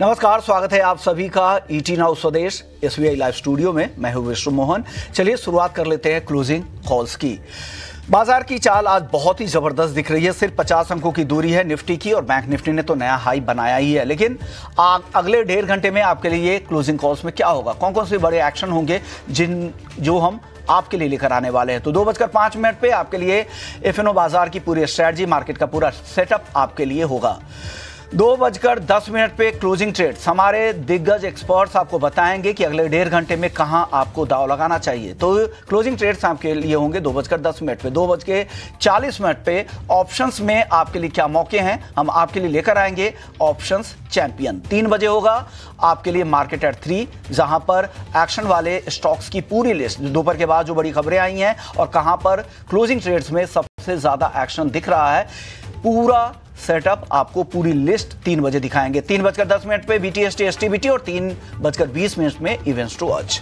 नमस्कार, स्वागत है आप सभी का ईटी नाउ स्वदेश एसबीआई लाइव स्टूडियो में। मैं हूं विष्णु मोहन। चलिए शुरुआत कर लेते हैं क्लोजिंग कॉल्स की। बाजार की चाल आज बहुत ही जबरदस्त दिख रही है। सिर्फ 50 अंकों की दूरी है निफ्टी की और बैंक निफ्टी ने तो नया हाई बनाया ही है। लेकिन अगले 1.5 घंटे में आपके लिए क्लोजिंग कॉल्स में क्या होगा, कौन कौन से बड़े एक्शन होंगे जो हम आपके लिए लेकर आने वाले हैं। तो 2:05 पे आपके लिए एफएनओ बाजार की पूरी स्ट्रेटजी, मार्केट का पूरा सेटअप आपके लिए होगा। 2:10 पे क्लोजिंग ट्रेड्स, हमारे दिग्गज एक्सपर्ट्स आपको बताएंगे कि अगले 1.5 घंटे में कहां आपको दाव लगाना चाहिए। तो क्लोजिंग ट्रेड्स आपके लिए होंगे 2:10 पे। 2:40 पे ऑप्शंस में आपके लिए क्या मौके हैं, हम आपके लिए लेकर आएंगे ऑप्शंस चैंपियन। 3 बजे होगा आपके लिए मार्केट एट 3, जहां पर एक्शन वाले स्टॉक्स की पूरी लिस्ट, दोपहर के बाद जो बड़ी खबरें आई हैं और कहां पर क्लोजिंग ट्रेड्स में सबसे ज्यादा एक्शन दिख रहा है, पूरा सेटअप आपको पूरी लिस्ट 3 बजे दिखाएंगे। 3:10 पे बीटीएसटी एसटीबीटी और 3:20 में इवेंट्स टू वॉच।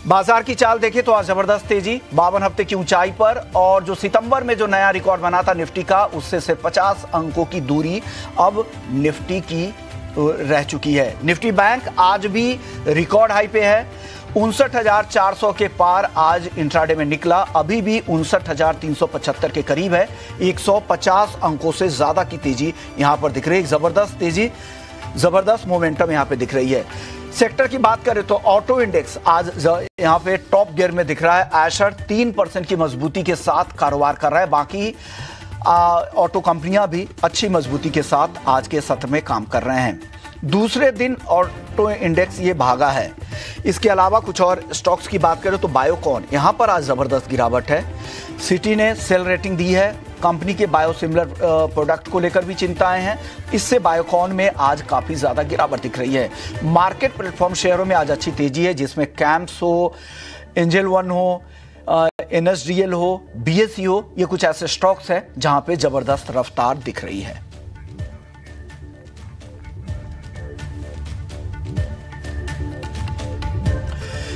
बाजार की चाल देखें तो आज जबरदस्त तेजी, 52 हफ्ते की ऊंचाई पर, और जो सितंबर में जो नया रिकॉर्ड बना था निफ्टी का, उससे सिर्फ 50 अंकों की दूरी अब निफ्टी की रह चुकी है। निफ्टी बैंक आज भी रिकॉर्ड हाई पे है, 59,400 के पार आज इंट्राडे में निकला, अभी भी 59,375 के करीब है। 150 अंकों से ज्यादा की तेजी यहां पर दिख रही है। जबरदस्त तेजी, जबरदस्त मोमेंटम यहां पे दिख रही है। सेक्टर की बात करें तो ऑटो इंडेक्स आज यहां पे टॉप गियर में दिख रहा है। एशर 3% की मजबूती के साथ कारोबार कर रहा है। बाकी ऑटो कंपनियां भी अच्छी मजबूती के साथ आज के सत्र में काम कर रहे हैं। दूसरे दिन ऑटो इंडेक्स ये भागा है। इसके अलावा कुछ और स्टॉक्स की बात करें तो बायोकॉन, यहां पर आज जबरदस्त गिरावट है। सिटी ने सेल रेटिंग दी है, कंपनी के बायोसिमिलर प्रोडक्ट को लेकर भी चिंताएं हैं, इससे बायोकॉन में आज काफी ज्यादा गिरावट दिख रही है। मार्केट प्लेटफॉर्म शेयरों में आज अच्छी तेजी है, जिसमें कैम्प्स हो, एंजल वन हो, एनएसडीएल हो, बीएसई हो, ये कुछ ऐसे स्टॉक्स हैं जहां पे जबरदस्त रफ्तार दिख रही है।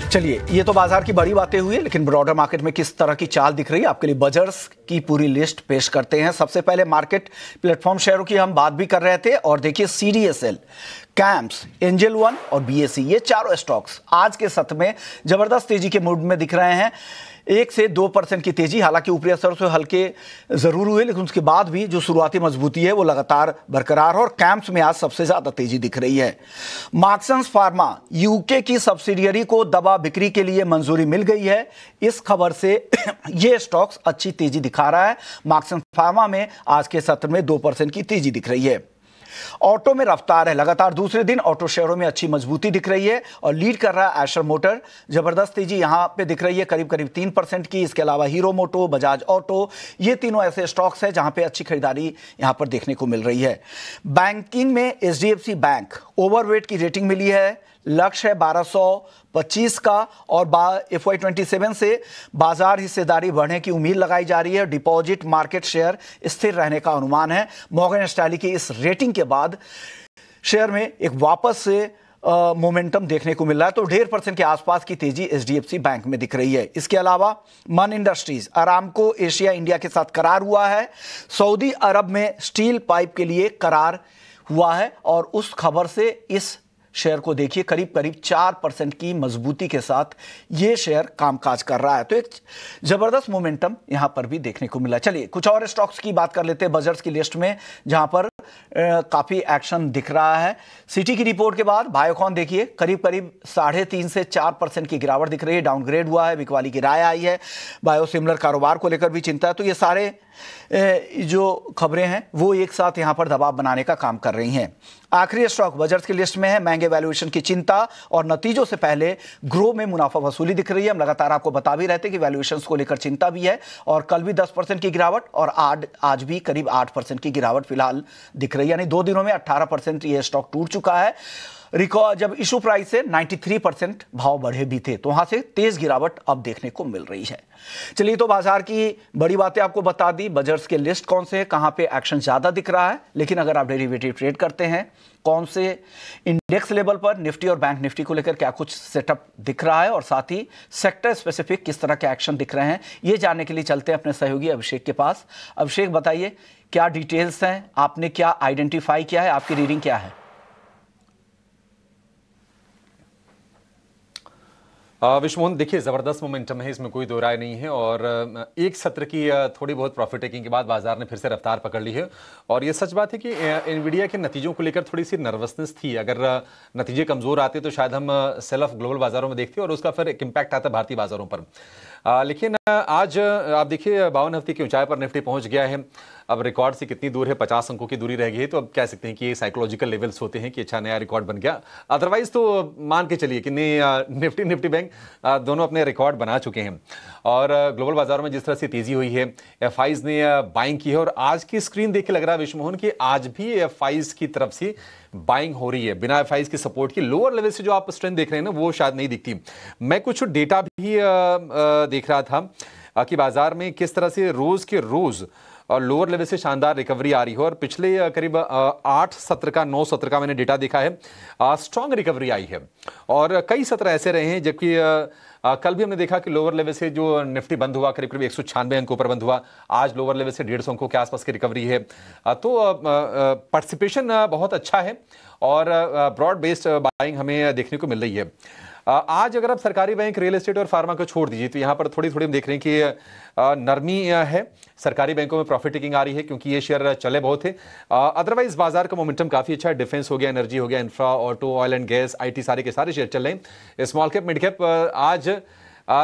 चलिए, ये तो बाजार की बड़ी बातें हुई, लेकिन ब्रॉडर मार्केट में किस तरह की चाल दिख रही है आपके लिए बजर्स की पूरी लिस्ट पेश करते हैं। सबसे पहले मार्केट प्लेटफॉर्म शेयरों की हम बात भी कर रहे थे, और देखिए सीडीएसएल, कैम्प्स, एंजल वन और बीएसई, ये चारों स्टॉक्स आज के सत्र में जबरदस्त तेजी के मूड में दिख रहे हैं। 1 से 2% की तेजी, हालांकि ऊपरी असर से हल्के जरूर हुए, लेकिन उसके बाद भी जो शुरुआती मजबूती है वो लगातार बरकरार है, और कैंप्स में आज सबसे ज्यादा तेजी दिख रही है। मार्क्संस फार्मा, यूके की सब्सिडियरी को दवा बिक्री के लिए मंजूरी मिल गई है, इस खबर से ये स्टॉक्स अच्छी तेजी दिखा रहा है। मार्क्संस फार्मा में आज के सत्र में 2% की तेजी दिख रही है। ऑटो में रफ्तार है, लगातार दूसरे दिन ऑटो शेयरों में अच्छी मजबूती दिख रही है, और लीड कर रहा है एशर मोटर। जबरदस्त तेजी यहां पे दिख रही है, करीब 3% की। इसके अलावा हीरो मोटो, बजाज ऑटो, ये तीनों ऐसे स्टॉक्स हैं जहां पे अच्छी खरीदारी यहां पर देखने को मिल रही है। बैंकिंग में एचडीएफसी बैंक ओवरवेट की रेटिंग मिली है, लक्ष्य है 1225 का, और FY27 से बाजार हिस्सेदारी बढ़ने की उम्मीद लगाई जा रही है। डिपॉजिट मार्केट शेयर स्थिर रहने का अनुमान है। मॉर्गन स्टैनली की इस रेटिंग के बाद शेयर में एक वापस से मोमेंटम देखने को मिल रहा है, तो 1.5% के आसपास की तेजी एचडीएफसी बैंक में दिख रही है। इसके अलावा मन इंडस्ट्रीज, अरामको एशिया इंडिया के साथ करार हुआ है, सऊदी अरब में स्टील पाइप के लिए करार हुआ है, और उस खबर से इस शेयर को देखिए, करीब 4% की मजबूती के साथ ये शेयर कामकाज कर रहा है। तो एक जबरदस्त मोमेंटम यहां पर भी देखने को मिला। चलिए कुछ और स्टॉक्स की बात कर लेते हैं बजर्स की लिस्ट में, जहां पर काफी एक्शन दिख रहा है। सिटी की रिपोर्ट के बाद बायोकॉन देखिए, करीब 3.5 से 4% की गिरावट दिख रही है, डाउनग्रेड हुआ है, बिकवाली की राय आई है, बायोसिमिलर कारोबार को लेकर भी चिंता है। तो ये सारे जो खबरें हैं वो एक साथ यहां पर दबाव बनाने का काम कर रही हैं। आखिरी स्टॉक बजट की लिस्ट में है, महंगे वैल्यूएशन की चिंता और नतीजों से पहले ग्रो में मुनाफा वसूली दिख रही है। हम लगातार आपको बता भी रहते कि वैल्यूएशंस को लेकर चिंता भी है, और कल भी 10% की गिरावट, और आज भी करीब 8% की गिरावट फिलहाल दिख रही है, यानी 2 दिनों में 18% ये स्टॉक टूट चुका है। रिकॉर्ड जब इशू प्राइस से 93% भाव बढ़े भी थे, तो वहां से तेज गिरावट अब देखने को मिल रही है। चलिए, तो बाजार की बड़ी बातें आपको बता दी, बजट्स के लिस्ट कौन से हैं, कहां पे एक्शन ज्यादा दिख रहा है। लेकिन अगर आप डेरिवेटिव ट्रेड करते हैं, कौन से इंडेक्स लेवल पर निफ्टी और बैंक निफ्टी को लेकर क्या कुछ सेटअप दिख रहा है, और साथ ही सेक्टर स्पेसिफिक किस तरह के एक्शन दिख रहे हैं, ये जानने के लिए चलते हैं अपने सहयोगी अभिषेक के पास। अभिषेक, बताइए क्या डिटेल्स हैं, आपने क्या आइडेंटिफाई किया है, आपकी रीडिंग क्या है? जी, बिल्कुल विष्णु, बहुत बहुत स्वागत है आपका ईटी नाउ स्वदेश एसबीआई लाइव स्टूडियो में। देखिए, आज जो बाजार की चाल है वो बहुत ही जबरदस्त है। विश्वमोहन, देखिए ज़बरदस्त मोमेंटम है, इसमें कोई दो राय नहीं है। और एक सत्र की थोड़ी बहुत प्रॉफिट टेकिंग के बाद बाजार ने फिर से रफ्तार पकड़ ली है। और ये सच बात है कि एनवीडिया के नतीजों को लेकर थोड़ी सी नर्वसनेस थी। अगर नतीजे कमज़ोर आते तो शायद हम सेल ऑफ ग्लोबल बाजारों में देखते और उसका फिर एक इम्पैक्ट आता भारतीय बाजारों पर। लेकिन आज आप देखिए 52 हफ्ते की ऊंचाई पर निफ्टी पहुंच गया है। अब रिकॉर्ड से कितनी दूर है, 50 अंकों की दूरी रह गई है। तो अब कह सकते हैं कि ये साइकोलॉजिकल लेवल्स होते हैं कि अच्छा नया रिकॉर्ड बन गया। अदरवाइज तो मान के चलिए कि निफ्टी बैंक दोनों अपने रिकॉर्ड बना चुके हैं। और ग्लोबल बाजारों में जिस तरह से तेजी हुई है, एफआईज ने बाइंग की है। और आज की स्क्रीन देख के लग रहा है विश्वमोहन कि आज भी एफआईज की तरफ से बाइंग हो रही है, बिना एफआईज की सपोर्ट की। लोअर लेवल से जो आप स्ट्रेंथ देख रहे हैं ना, वो शायद नहीं दिखती। मैं कुछ डेटा भी देख रहा था कि बाजार में किस तरह से रोज के रोज और लोअर लेवल से शानदार रिकवरी आ रही है। और पिछले करीब 8 सत्र का 9 सत्र का मैंने डेटा देखा है, स्ट्रांग रिकवरी आई है। और कई सत्र ऐसे रहे हैं, जबकि कल भी हमने देखा कि लोअर लेवल से जो निफ्टी बंद हुआ करीब करीब 196 अंकों पर बंद हुआ। आज लोअर लेवल से 150 अंकों के आसपास की रिकवरी है। तो पार्टिसिपेशन बहुत अच्छा है और ब्रॉड बेस्ड बाइंग हमें देखने को मिल रही है। आज अगर आप सरकारी बैंक, रियल एस्टेट और फार्मा को छोड़ दीजिए तो यहां पर थोड़ी थोड़ी हम देख रहे हैं कि नरमी है। सरकारी बैंकों में प्रॉफिट टेकिंग आ रही है क्योंकि ये शेयर चले बहुत है। अदरवाइज बाजार का मोमेंटम काफी अच्छा है। डिफेंस हो गया, एनर्जी हो गया, infra, auto, oil and gas, IT, सारे के सारे शेयर चल रहे हैं। स्मॉल कैप, मिड कैप आज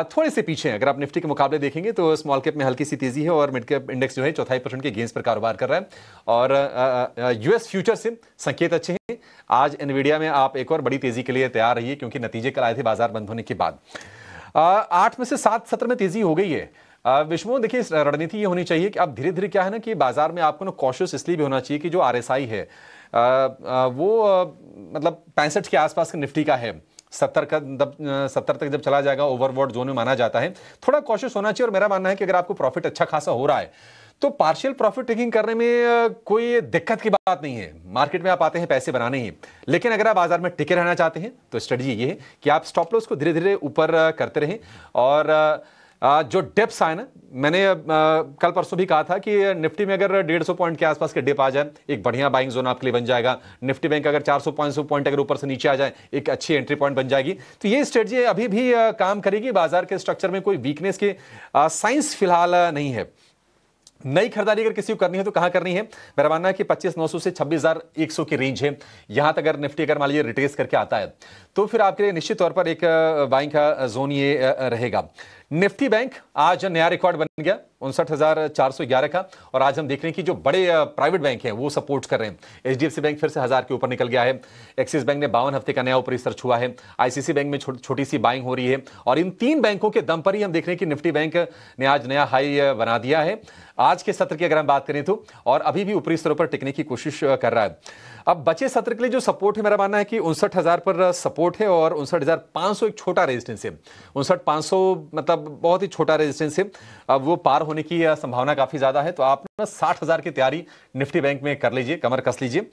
थोड़े से पीछे हैं। अगर आप निफ्टी के मुकाबले देखेंगे तो स्मॉल कैप में हल्की सी तेजी है और मिड कैप इंडेक्स जो है 0.25% के गेंस पर कारोबार कर रहा है। और यूएस फ्यूचर से संकेत अच्छे हैं। आज एनवीडिया में आप एक और बड़ी तेजी के लिए तैयार रहिए क्योंकि नतीजे कल आए थे बाजार बंद होने के बाद। 8 में से 7 सत्र में तेजी हो गई है। विश्वमोहन, देखिए रणनीति ये होनी चाहिए कि अब धीरे धीरे क्या है ना कि बाजार में आपको ना कॉशियस इसलिए भी होना चाहिए कि जो आरएसआई है वो मतलब 65 के आसपास का निफ्टी का है। 70 तक जब चला जाएगा ओवरबॉट जोन में माना जाता है। थोड़ा कॉशियस होना चाहिए। और मेरा मानना है कि अगर आपको प्रॉफिट अच्छा खासा हो रहा है तो पार्शियल प्रॉफिट टेकिंग करने में कोई दिक्कत की बात नहीं है। मार्केट में आप आते हैं पैसे बनाने ही, लेकिन अगर आप बाजार में टिके रहना चाहते हैं तो स्ट्रेटजी ये है कि आप स्टॉप लॉस को धीरे धीरे ऊपर करते रहें। और जो डिप्स आए ना, मैंने कल परसों भी कहा था कि निफ्टी में अगर 150 पॉइंट के आसपास के डिप आ जाए एक बढ़िया बाइंग जोन आपके लिए बन जाएगा। निफ्टी बैंक अगर 400-500 पॉइंट अगर ऊपर से नीचे आ जाए एक अच्छी एंट्री पॉइंट बन जाएगी। तो ये स्ट्रेटजी अभी भी काम करेगी। बाजार के स्ट्रक्चर में कोई वीकनेस के साइंस फिलहाल नहीं है। नई खरीदारी अगर किसी को करनी है तो कहां करनी है? मेरा मानना है कि 25,900 से 26,100 की रेंज है। यहां तक अगर निफ्टी अगर मान लीजिए रिट्रेस करके आता है तो फिर आपके लिए निश्चित तौर पर एक बाइंग का जोन ये रहेगा। निफ्टी बैंक आज नया रिकॉर्ड बन गया 59,411 का। और आज हम देख रहे हैं कि जो बड़े प्राइवेट बैंक हैं वो सपोर्ट कर रहे हैं। एचडीएफसी बैंक फिर से 1000 के ऊपर निकल गया है। एक्सिस बैंक ने 52 हफ्ते का नया ऊपरी स्तर छुआ है। आईसीसी बैंक में छोटी सी बाइंग हो रही है। और इन 3 बैंकों के दम पर ही हम देख रहे हैं कि निफ्टी बैंक ने आज नया हाई बना दिया है आज के सत्र की अगर हम बात करें तो। और अभी भी ऊपरी स्तरों पर टिकने की कोशिश कर रहा है। अब बचे सत्र के लिए जो सपोर्ट है, मेरा मानना है कि 59,000 पर सपोर्ट है और 59,500 एक छोटा रेजिस्टेंस है। 59,500 मतलब बहुत ही छोटा रेजिस्टेंस है। अब वो पार होने की संभावना काफी ज्यादा है। तो आप 60,000 की तैयारी निफ्टी बैंक में कर लीजिए, कमर कस लीजिए।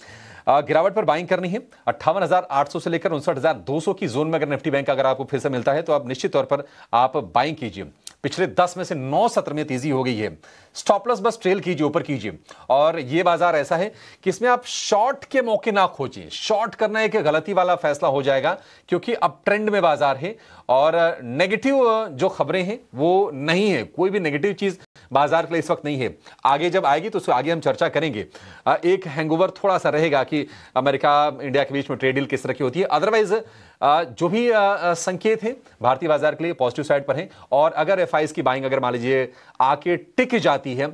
गिरावट पर बाइंग करनी है 58,800 से लेकर 59,200 की जोन में अगर निफ्टी बैंक अगर आपको फिर से मिलता है तो आप निश्चित तौर पर आप बाइंग कीजिए। पिछले 10 में से 9 सत्र में तेजी हो गई है। स्टॉप लॉस बस ट्रेल कीजिए, ऊपर कीजिए। और ये बाजार ऐसा है कि इसमें आप शॉर्ट के मौके ना खोजिए। शॉर्ट करना एक गलती वाला फैसला हो जाएगा क्योंकि अब ट्रेंड में बाजार है और नेगेटिव जो खबरें हैं वो नहीं है। कोई भी नेगेटिव चीज बाजार के लिए इस वक्त नहीं है। आगे जब आएगी तो उसको आगे हम चर्चा करेंगे। एक हैंगओवर थोड़ा सा रहेगा कि अमेरिका इंडिया के बीच में ट्रेड डील किस तरह की होती है। अदरवाइज जो भी संकेत है भारतीय बाजार के लिए पॉजिटिव साइड पर है। और अगर एफआईज की बाइंग अगर मान लीजिए आके टिक जाती है,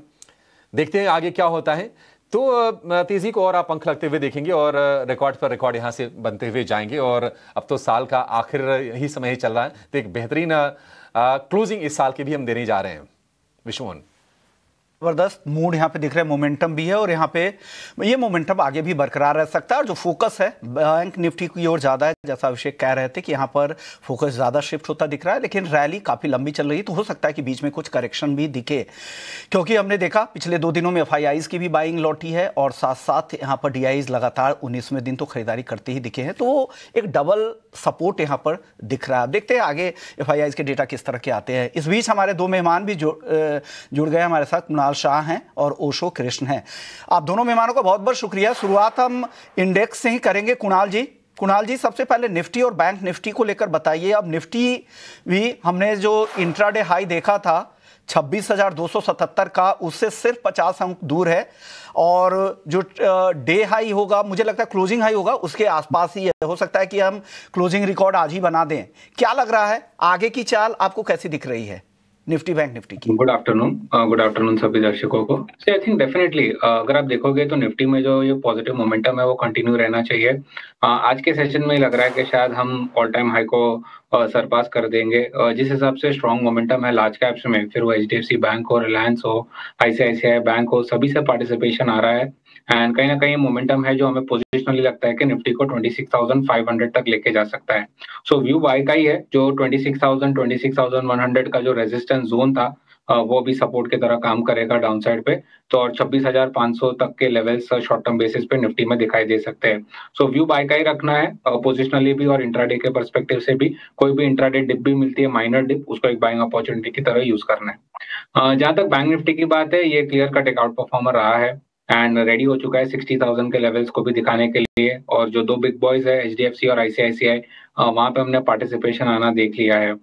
देखते हैं आगे क्या होता है, तो तेजी को और आप पंख लगते हुए देखेंगे और रिकॉर्ड पर रिकॉर्ड यहां से बनते हुए जाएंगे। और अब तो साल का आखिर ही समय ही चल रहा है तो एक बेहतरीन क्लोजिंग इस साल की भी हम देने जा रहे हैं। विश्वमोहन, जबरदस्त मूड यहाँ पे दिख रहा है, मोमेंटम भी है और यहाँ पे ये मोमेंटम आगे भी बरकरार रह सकता है। और जो फोकस है बैंक निफ्टी की ओर ज़्यादा है, जैसा अभिषेक कह रहे थे कि यहाँ पर फोकस ज़्यादा शिफ्ट होता दिख रहा है। लेकिन रैली काफ़ी लंबी चल रही है तो हो सकता है कि बीच में कुछ करेक्शन भी दिखे, क्योंकि हमने देखा पिछले 2 दिनों में एफआईआईज की भी बाइंग लौटी है और साथ साथ यहाँ पर डीआईज लगातार 19वें दिन तो खरीदारी करते ही दिखे हैं। तो एक डबल सपोर्ट यहाँ पर दिख रहा है। देखते हैं आगे एफआईआईज के डेटा किस तरह के आते हैं। इस बीच हमारे 2 मेहमान भी जुड़ गए हमारे साथ, कुणाल शाह हैं और ओशो कृष्ण हैं। आप दोनों मेहमानों का बहुत बहुत शुक्रिया। शुरुआत हम इंडेक्स से ही करेंगे। कुणाल जी, कुणाल जी, सबसे पहले निफ्टी और बैंक निफ्टी को लेकर बताइए। अब निफ्टी भी हमने जो इंट्राडे हाई देखा था 26,277 का, उससे सिर्फ 50 अंक दूर है, और जो डे हाई होगा, मुझे लगता है क्लोजिंग हाई होगा, उसके आसपास ही है। हो सकता है कि हम क्लोजिंग रिकॉर्ड आज ही बना दें। क्या लग रहा है, आगे की चाल आपको कैसी दिख रही है निफ्टी बैंक निफ्टी की? गुड आफ्टरनून सभी दर्शकों को। आई थिंक डेफिनेटली अगर आप देखोगे तो निफ्टी में जो ये पॉजिटिव मोमेंटम है वो कंटिन्यू रहना चाहिए। आज के सेशन में लग रहा है कि शायद हम ऑल टाइम हाई को सरपास कर देंगे। जिस हिसाब से स्ट्रॉन्ग मोमेंटम है लार्ज कैप्स में, फिर वो एचडीएफसी बैंक हो, रिलायंस हो, आईसीआईसीआई बैंक हो, सभी से पार्टिसिपेशन आ रहा है। एंड कहीं ना कहीं मोमेंटम है जो हमें पोजिशनली लगता है कि निफ्टी को 26,500 तक लेके जा सकता है। सो व्यू बाय का ही है। जो 26,000 26,100 का जो रेजिस्टेंस जोन था वो भी सपोर्ट की तरह काम करेगा डाउन साइड पे। तो और 26,500 तक के लेवल्स शॉर्ट टर्म बेसिस पे निफ्टी में दिखाई दे सकते हैं। सो व्यू बाय का ही रखना है, पोजिशनली भी और इंट्राडे के पर्सपेक्टिव से भी। कोई भी इंट्राडे डिप भी मिलती है, माइनर डिप, उसको एक बाइंग अपॉर्चुनिटी की तरह यूज करना है। जहां तक बैंक निफ्टी की बात है, ये क्लियर कट एक आउट परफॉर्मर रहा है एंड रेडी हो चुका है 60,000 के लेवल्स को भी दिखाने के लिए। और जो दो बिग बॉयज है एचडीएफसी और आईसीआईसीआई, वहां पे हमने पार्टिसिपेशन आना देख लिया है।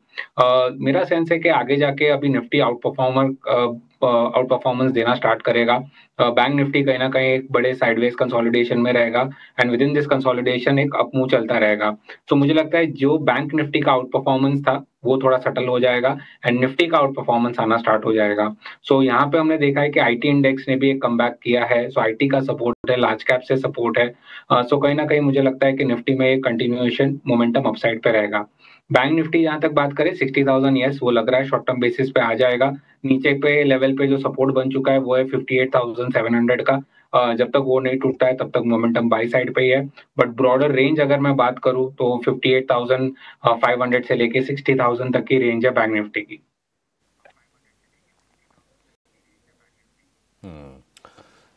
मेरा सेंस है कि आगे जाके अभी निफ्टी आउट परफॉर्मेंस देना स्टार्ट करेगा। बैंक निफ्टी कहीं ना कहीं एक बड़े साइडवेज कंसोलिडेशन में रहेगा and with in this consolidation एक अप मूव चलता रहेगा। तो मुझे लगता है जो बैंक निफ्टी का आउट परफॉर्मेंस था वो थोड़ा सटल हो जाएगा एंड निफ्टी का आउट परफॉर्मेंस आना स्टार्ट हो जाएगा। सो यहाँ पे हमने देखा है कि आईटी इंडेक्स ने भी एक कमबैक किया है। सो आईटी का सपोर्ट है, लार्ज कैप से सपोर्ट है। सो कहीं ना कहीं मुझे लगता है कि निफ्टी में एक कंटिन्यूएशन मोमेंटम अपसाइड पे रहेगा। बैंक निफ्टी जहां तक बात करें 60,000, यस वो लग रहा है शॉर्ट टर्म बेसिस पे आ जाएगा। नीचे पे लेवल पे जो सपोर्ट बन चुका है वो है 58,700 का। जब तक वो नहीं टूटता है तब तक मोमेंटम बाई साइड पे ही है। बट ब्रॉडर रेंज अगर मैं बात करूं तो 58,500 से लेके 60,000 तक की रेंज है बैंक निफ्टी की।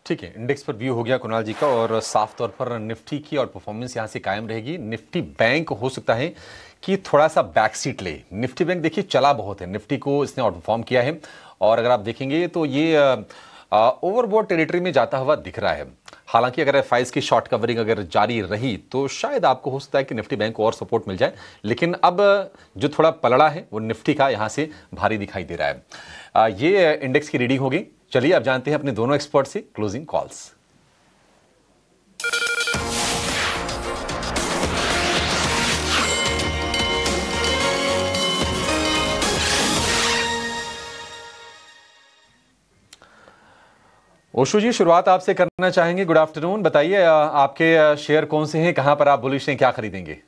ठीक है, इंडेक्स पर व्यू हो गया कुणाल जी का, और साफ तौर पर निफ्टी की और परफॉर्मेंस यहां से कायम रहेगी। निफ्टी बैंक हो सकता है कि थोड़ा सा बैक सीट ले। निफ्टी बैंक देखिए चला बहुत है, निफ्टी को इसने आउट परफॉर्म किया है, और अगर आप देखेंगे तो ये ओवरबॉट टेरिटरी में जाता हुआ दिख रहा है। हालांकि अगर एफआईज की शॉर्ट कवरिंग अगर जारी रही तो शायद आपको हो सकता है कि निफ्टी बैंक को और सपोर्ट मिल जाए, लेकिन अब जो थोड़ा पलड़ा है वो निफ्टी का यहां से भारी दिखाई दे रहा है। ये इंडेक्स की रीडिंग होगी। चलिए अब जानते हैं अपने दोनों एक्सपर्ट से क्लोजिंग कॉल्स। ओशो जी, शुरुआत आपसे करना चाहेंगे। गुड आफ्टरनून, बताइए आपके शेयर कौन से हैं, कहां पर आप बुलिश हैं, क्या खरीदेंगे?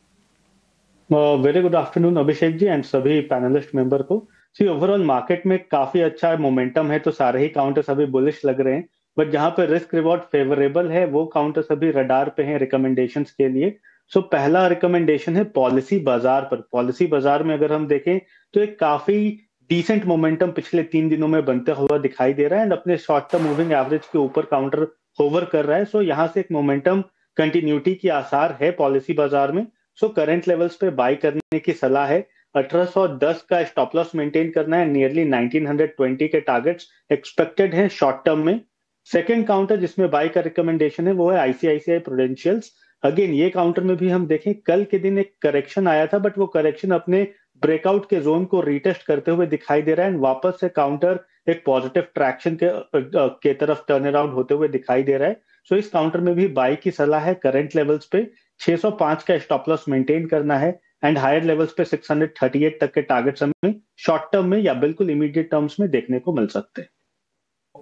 Very good afternoon Abhishek ji and सभी पैनलिस्ट मेंबर को। सी ओवरऑल मार्केट में काफी अच्छा मोमेंटम है, तो सारे ही काउंटर्स अभी बुलिश लग रहे हैं। बट जहां पे रिस्क रिवॉर्ड फेवरेबल है वो काउंटर्स अभी रडार पे हैं रिकमेंडेशंस के लिए। सो पहला रिकमेंडेशन है पॉलिसी बाजार पर। पॉलिसी बाजार में अगर हम देखें तो एक काफी डिसेंट मोमेंटम पिछले 3 दिनों में बनते हुआ दिखाई दे रहा है एंड अपने शॉर्ट टर्म मूविंग एवरेज के ऊपर काउंटर होवर कर रहा है। सो यहाँ से एक मोमेंटम कंटिन्यूटी की आसार है पॉलिसी बाजार में। सो करंट लेवल्स पे बाय करने की सलाह है। 1810 का स्टॉप लॉस मेंटेन करना है, नियरली 1920 के टारगेट्स एक्सपेक्टेड हैं शॉर्ट टर्म में। सेकंड काउंटर जिसमें बाय का रिकमेंडेशन है वो है आईसीआईसीआई प्रूडेंशियल्स। अगेन ये काउंटर में भी हम देखें कल के दिन एक करेक्शन आया था, बट वो करेक्शन अपने ब्रेकआउट के जोन को रीटेस्ट करते हुए दिखाई दे रहा है एंड वापस से काउंटर एक पॉजिटिव ट्रैक्शन के तरफ टर्न अराउंड होते हुए दिखाई दे रहा है। सो इस काउंटर में भी बाय की सलाह है। करंट लेवल्स पे 605 का स्टॉप लॉस मेंटेन करना है एंड हायर लेवल्स पे 638 तक के टारगेट्स हमें शॉर्ट टर्म में या बिल्कुल इमीडिएट टर्म्स में देखने को मिल सकते हैं।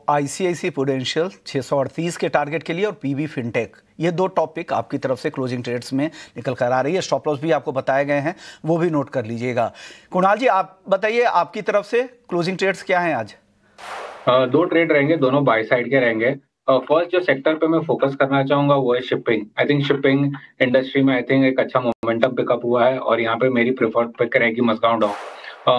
आईसीआईसी प्रूडेंशियल 638 के टारगेट के लिए और पीबी फिनटेक, ये दो टॉपिक आपकी तरफ से क्लोजिंग ट्रेड्स में निकल कर आ रही है। स्टॉप लॉस भी आपको बताए गए हैं, वो भी नोट कर लीजिएगा। कुणाल जी, आप बताइए आपकी तरफ से क्लोजिंग ट्रेड्स क्या हैं आज? दो ट्रेड रहेंगे, दोनों बाय साइड के रहेंगे। फर्स्ट जो सेक्टर पे मैं फोकस करना चाहूंगा वो है shipping. I think shipping industry में एक अच्छा मोमेंटम पिकअप हुआ है और यहाँ पे मेरी प्रेफर्ड पिक रहेगी मज़गांव डॉक।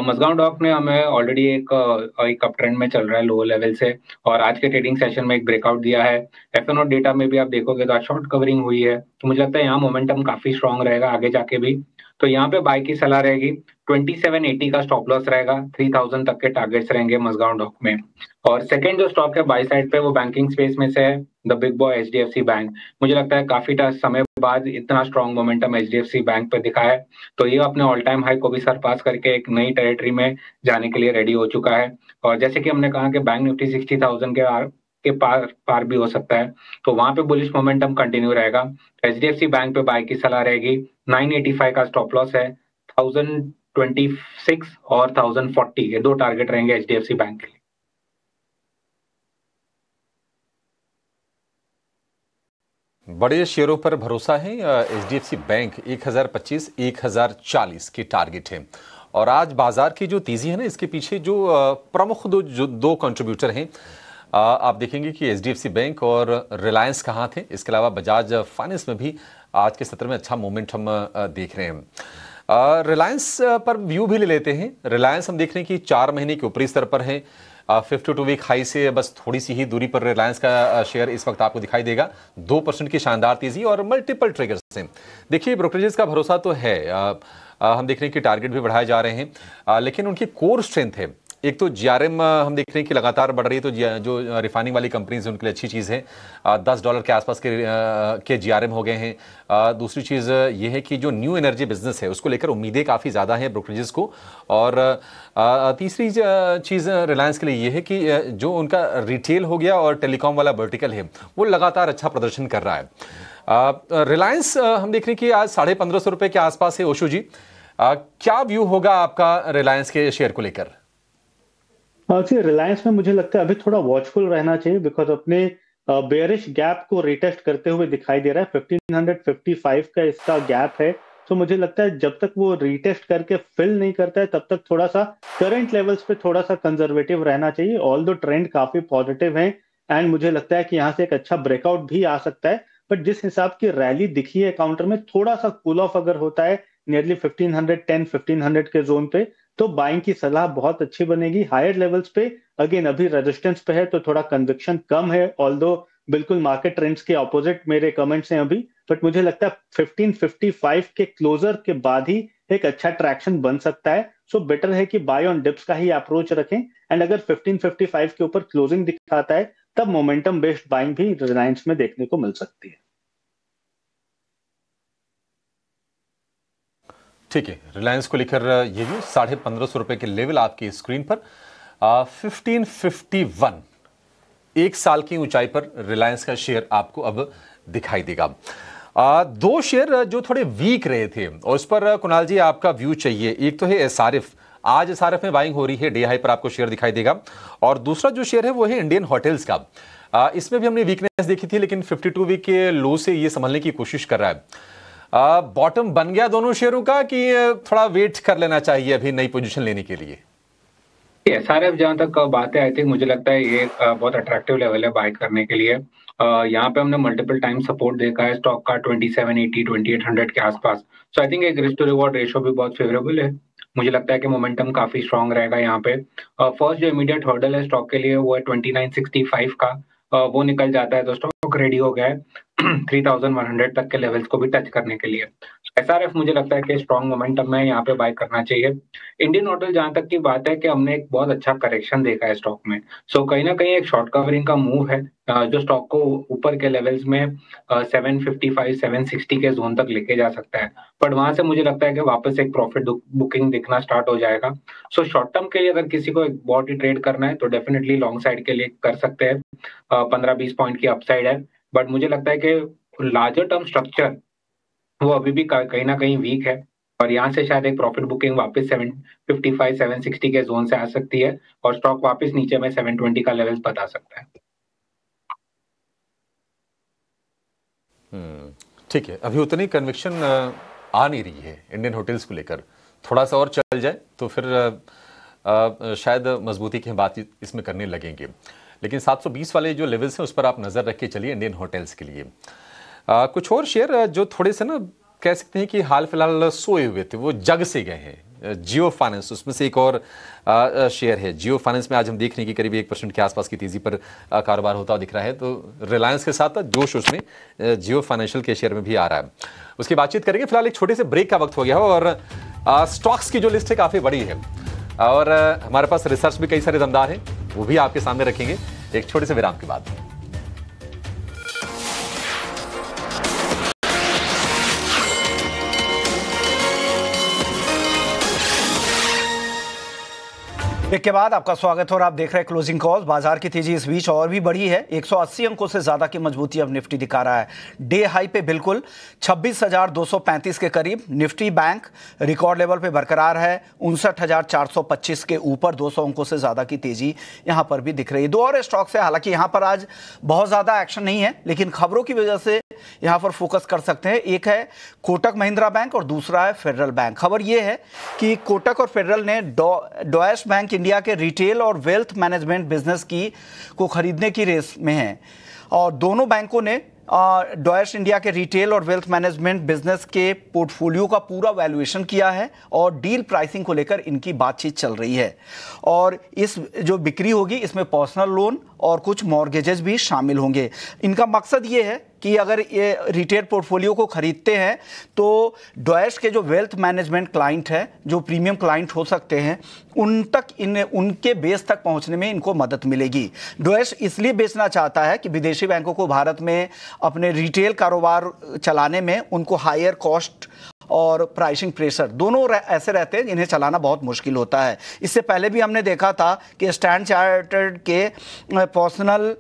मज़गांव डॉक ने हमें ऑलरेडी एक अप ट्रेंड में चल रहा है लो लेवल से, और आज के ट्रेडिंग सेशन में एक ब्रेकआउट दिया है। एफएनओ डेटा में भी आप देखोगे तो आज शॉर्ट कवरिंग हुई है, तो मुझे लगता है यहाँ मोमेंटम काफी स्ट्रांग रहेगा आगे जाके भी। तो यहाँ पे बाय की सलाह रहेगी। 2780 का स्टॉप लॉस रहेगा, 3000 तक के टारगेट्स रहेंगे मज़गांव डॉक में। और सेकंड जो स्टॉक है बाय साइड पे वो बैंकिंग स्पेस में से है the big boy HDFC bank. मुझे लगता है काफी समय बाद इतना स्ट्रॉन्ग मोमेंटम एचडीएफसी बैंक पे दिखा है, तो ये अपने ऑल टाइम हाई को भी सरपास करके एक नई टेरिटरी में जाने के लिए रेडी हो चुका है। और जैसे कि हमने कहा कि बैंक निफ्टी 60,000 के पार भी हो सकता है, तो वहां पे बुलिश मोमेंटम कंटिन्यू रहेगा। एचडीएफसी बैंक पे बाय की सलाह रहेगी। 985 का स्टॉप लॉस है, 1026 और 1040 ये दो टारगेट रहेंगे एचडीएफसी बैंक के लिए। बड़े शेयरों पर भरोसा है। एचडीएफसी बैंक 1025 1040 की टारगेट है। और आज बाजार की जो तेजी है ना, इसके पीछे जो प्रमुख दो कंट्रीब्यूटर हैं, आप देखेंगे कि एचडीएफसी बैंक और रिलायंस कहाँ थे। इसके अलावा बजाज फाइनेंस में भी आज के सत्र में अच्छा मोमेंटम देख रहे हैं। रिलायंस पर व्यू भी ले लेते हैं। रिलायंस हम देख रहे हैं कि 4 महीने के ऊपरी स्तर पर है। 52 वीक हाई से बस थोड़ी सी ही दूरी पर रिलायंस का शेयर इस वक्त आपको दिखाई देगा। 2% की शानदार तेजी और मल्टीपल ट्रिगर्स से देखिए ब्रोकरेजेस का भरोसा तो है। हम देख रहे हैं कि टारगेट भी बढ़ाए जा रहे हैं, लेकिन उनकी कोर स्ट्रेंथ है। एक तो जीआरएम हम देख रहे हैं कि लगातार बढ़ रही है, तो जो रिफाइनिंग वाली कंपनीज हैं उनके लिए अच्छी चीज़ है। $10 के आसपास के जीआरएम हो गए हैं। दूसरी चीज़ ये है कि जो न्यू एनर्जी बिजनेस है उसको लेकर उम्मीदें काफ़ी ज़्यादा हैं ब्रोकरेजेस को। और तीसरी चीज़ रिलायंस के लिए ये है कि जो उनका रिटेल हो गया और टेलीकॉम वाला वर्टिकल है वो लगातार अच्छा प्रदर्शन कर रहा है। रिलायंस हम देख रहे हैं कि आज 1550 रुपये के आसपास है। ओशो जी, क्या व्यू होगा आपका रिलायंस के शेयर को लेकर? जी, रिलायंस में मुझे लगता है अभी थोड़ा वॉचफुल रहना चाहिए, बिकॉज अपने बेयरिश गैप को रिटेस्ट करते हुए दिखाई दे रहा है। 1555 का इसका गैप है, तो मुझे लगता है जब तक वो रिटेस्ट करके फिल नहीं करता है तब तक थोड़ा सा करंट लेवल्स पे थोड़ा सा कंजर्वेटिव रहना चाहिए। ऑल दो ट्रेंड काफी पॉजिटिव है एंड मुझे लगता है कि यहाँ से एक अच्छा ब्रेकआउट भी आ सकता है। बट जिस हिसाब की रैली दिखी है काउंटर में, थोड़ा सा कूल ऑफ अगर होता है नियरली 1510 1500 के जोन पे, तो बाइंग की सलाह बहुत अच्छी बनेगी। हायर लेवल्स पे अगेन अभी रेजिस्टेंस पे है तो थोड़ा कन्विक्शन कम है, ऑल्दो बिल्कुल मार्केट ट्रेंड्स के ऑपोजिट मेरे कमेंट्स हैं अभी। बट मुझे लगता है 1555 के क्लोजर के बाद ही एक अच्छा ट्रैक्शन बन सकता है। सो बेटर है कि बाय ऑन डिप्स का ही अप्रोच रखें एंड अगर 1555 के ऊपर क्लोजिंग दिखाता है तब मोमेंटम बेस्ड बाइंग भी रिलायंस में देखने को मिल सकती है। ठीक है, रिलायंस को लेकर ये जो 1550 रुपए के लेवल आपकी स्क्रीन पर 1551 एक साल की ऊंचाई पर रिलायंस का शेयर आपको अब दिखाई देगा। दो शेयर जो थोड़े वीक रहे थे और उस पर कुणाल जी आपका व्यू चाहिए। एक तो है एसआरएफ, आज एसआरएफ में बाइंग हो रही है, डे हाई पर आपको शेयर दिखाई देगा। और दूसरा जो शेयर है वो है इंडियन होटल्स का। इसमें भी हमने वीकनेस देखी थी, लेकिन 52 वीक के लो से ये संभलने की कोशिश कर रहा है। बॉटम बन गया दोनों शेयरों का कि थोड़ा वेट कर लेना चाहिए अभी नई पोजीशन लेने के लिए? एसआरएफ जहां तक बात है, आई थिंक मुझे लगता है ये बहुत अट्रैक्टिव लेवल है बाय करने के लिए। यहाँ पे हमने मल्टीपल टाइम सपोर्ट देखा है स्टॉक का 2780 2800 के आसपास। सो आई थिंक एक रिस्क टू रिवॉर्ड रेशियो भी बहुत फेवरेबल है। मुझे लगता है कि मोमेंटम काफी स्ट्रांग रहेगा यहाँ पे। फर्स्ट जो इमीडिएट हर्डल है स्टॉक के लिए वो है 2965 का। वो निकल जाता है तो स्टॉक रेडी हो गया है 3100 तक के लेवल्स को भी टच करने के लिए। एसआरएफ मुझे लगता है कि स्ट्रॉन्ग मोमेंटम में यहाँ पे बाय करना चाहिए। इंडियन होटल जहां तक की बात है कि हमने एक बहुत अच्छा करेक्शन देखा है स्टॉक में। सो कहीं ना कहीं एक शॉर्ट कवरिंग का मूव है जो स्टॉक को ऊपर के लेवल्स में 755 760 के जोन तक लेके जा सकता है। बट वहां से मुझे लगता है कि वापस एक प्रॉफिट बुकिंग दिखना स्टार्ट हो जाएगा। सो शॉर्ट टर्म के लिए अगर किसी को एक बहुत ही ट्रेड करना है तो डेफिनेटली लॉन्ग साइड के लिए कर सकते हैं। 15-20 पॉइंट की अपसाइड है। बट मुझे लगता है कि लार्जर टर्म स्ट्रक्चर वो अभी भी कहीं ना कहीं वीक है और यहाँ से शायद एक प्रॉफिट बुकिंग वापस 755 760 के जोन से आ सकती है और स्टॉक वापस नीचे में 720 का लेवल बता सकता है। ठीक है, अभी उतनी कन्विक्शन आ नहीं रही है इंडियन होटल्स को लेकर। थोड़ा सा और चल जाए तो फिर शायद मजबूती की बात इसमें करने लगेंगे। लेकिन 720 वाले जो लेवल्स हैं उस पर आप नजर रख के चलिए इंडियन होटल्स के लिए। कुछ और शेयर जो थोड़े से ना कह सकते हैं कि हाल फिलहाल सोए हुए थे, वो जग से गए हैं। जियो फाइनेंस उसमें से एक और शेयर है। जियो फाइनेंस में आज हम देख रहे हैं कि करीब 1% के आसपास की तेजी पर कारोबार होता हुआ दिख रहा है। तो रिलायंस के साथ जोश उसमें जियो फाइनेंशियल के शेयर में भी आ रहा है। उसकी बातचीत करेंगे। फिलहाल एक छोटे से ब्रेक का वक्त हो गया है और स्टॉक्स की जो लिस्ट है काफ़ी बड़ी है और हमारे पास रिसर्च भी कई सारे दमदार हैं, वो भी आपके सामने रखेंगे एक छोटे से विराम के बाद। ब्रेक के बाद आपका स्वागत है और आप देख रहे हैं क्लोजिंग कॉल्स। बाजार की तेजी इस बीच और भी बढ़ी है। 180 अंकों से ज्यादा की मजबूती अब निफ्टी दिखा रहा है। डे हाई पे बिल्कुल 26,235 के करीब। निफ्टी बैंक रिकॉर्ड लेवल पे बरकरार है। 59,425 के ऊपर 200 अंकों से ज्यादा की तेजी यहां पर भी दिख रही है। दो और स्टॉक्स है, हालांकि यहां पर आज बहुत ज्यादा एक्शन नहीं है, लेकिन खबरों की वजह से यहां पर फोकस कर सकते हैं। एक है कोटक महिंद्रा बैंक और दूसरा है फेडरल बैंक। खबर यह है कि कोटक और फेडरल ने डॉयश बैंक इंडिया के रिटेल और वेल्थ मैनेजमेंट बिजनेस को खरीदने की रेस में हैं और दोनों बैंकों ने डॉयश इंडिया के रिटेल और वेल्थ मैनेजमेंट बिजनेस के पोर्टफोलियो का पूरा वैल्यूएशन किया है और डील प्राइसिंग को लेकर इनकी बातचीत चल रही है। और इस जो बिक्री होगी इसमें पर्सनल लोन और कुछ मॉर्गेजेस भी शामिल होंगे। इनका मकसद ये है कि अगर ये रिटेल पोर्टफोलियो को खरीदते हैं तो डॉयश के जो वेल्थ मैनेजमेंट क्लाइंट है, जो प्रीमियम क्लाइंट हो सकते हैं, उनके बेस तक पहुंचने में इनको मदद मिलेगी। डॉयश इसलिए बेचना चाहता है कि विदेशी बैंकों को भारत में अपने रिटेल कारोबार चलाने में उनको हायर कॉस्ट और प्राइसिंग प्रेशर दोनों ऐसे रहते हैं जिन्हें चलाना बहुत मुश्किल होता है। इससे पहले भी हमने देखा था कि स्टैंडर्ड चार्टर्ड के पर्सनल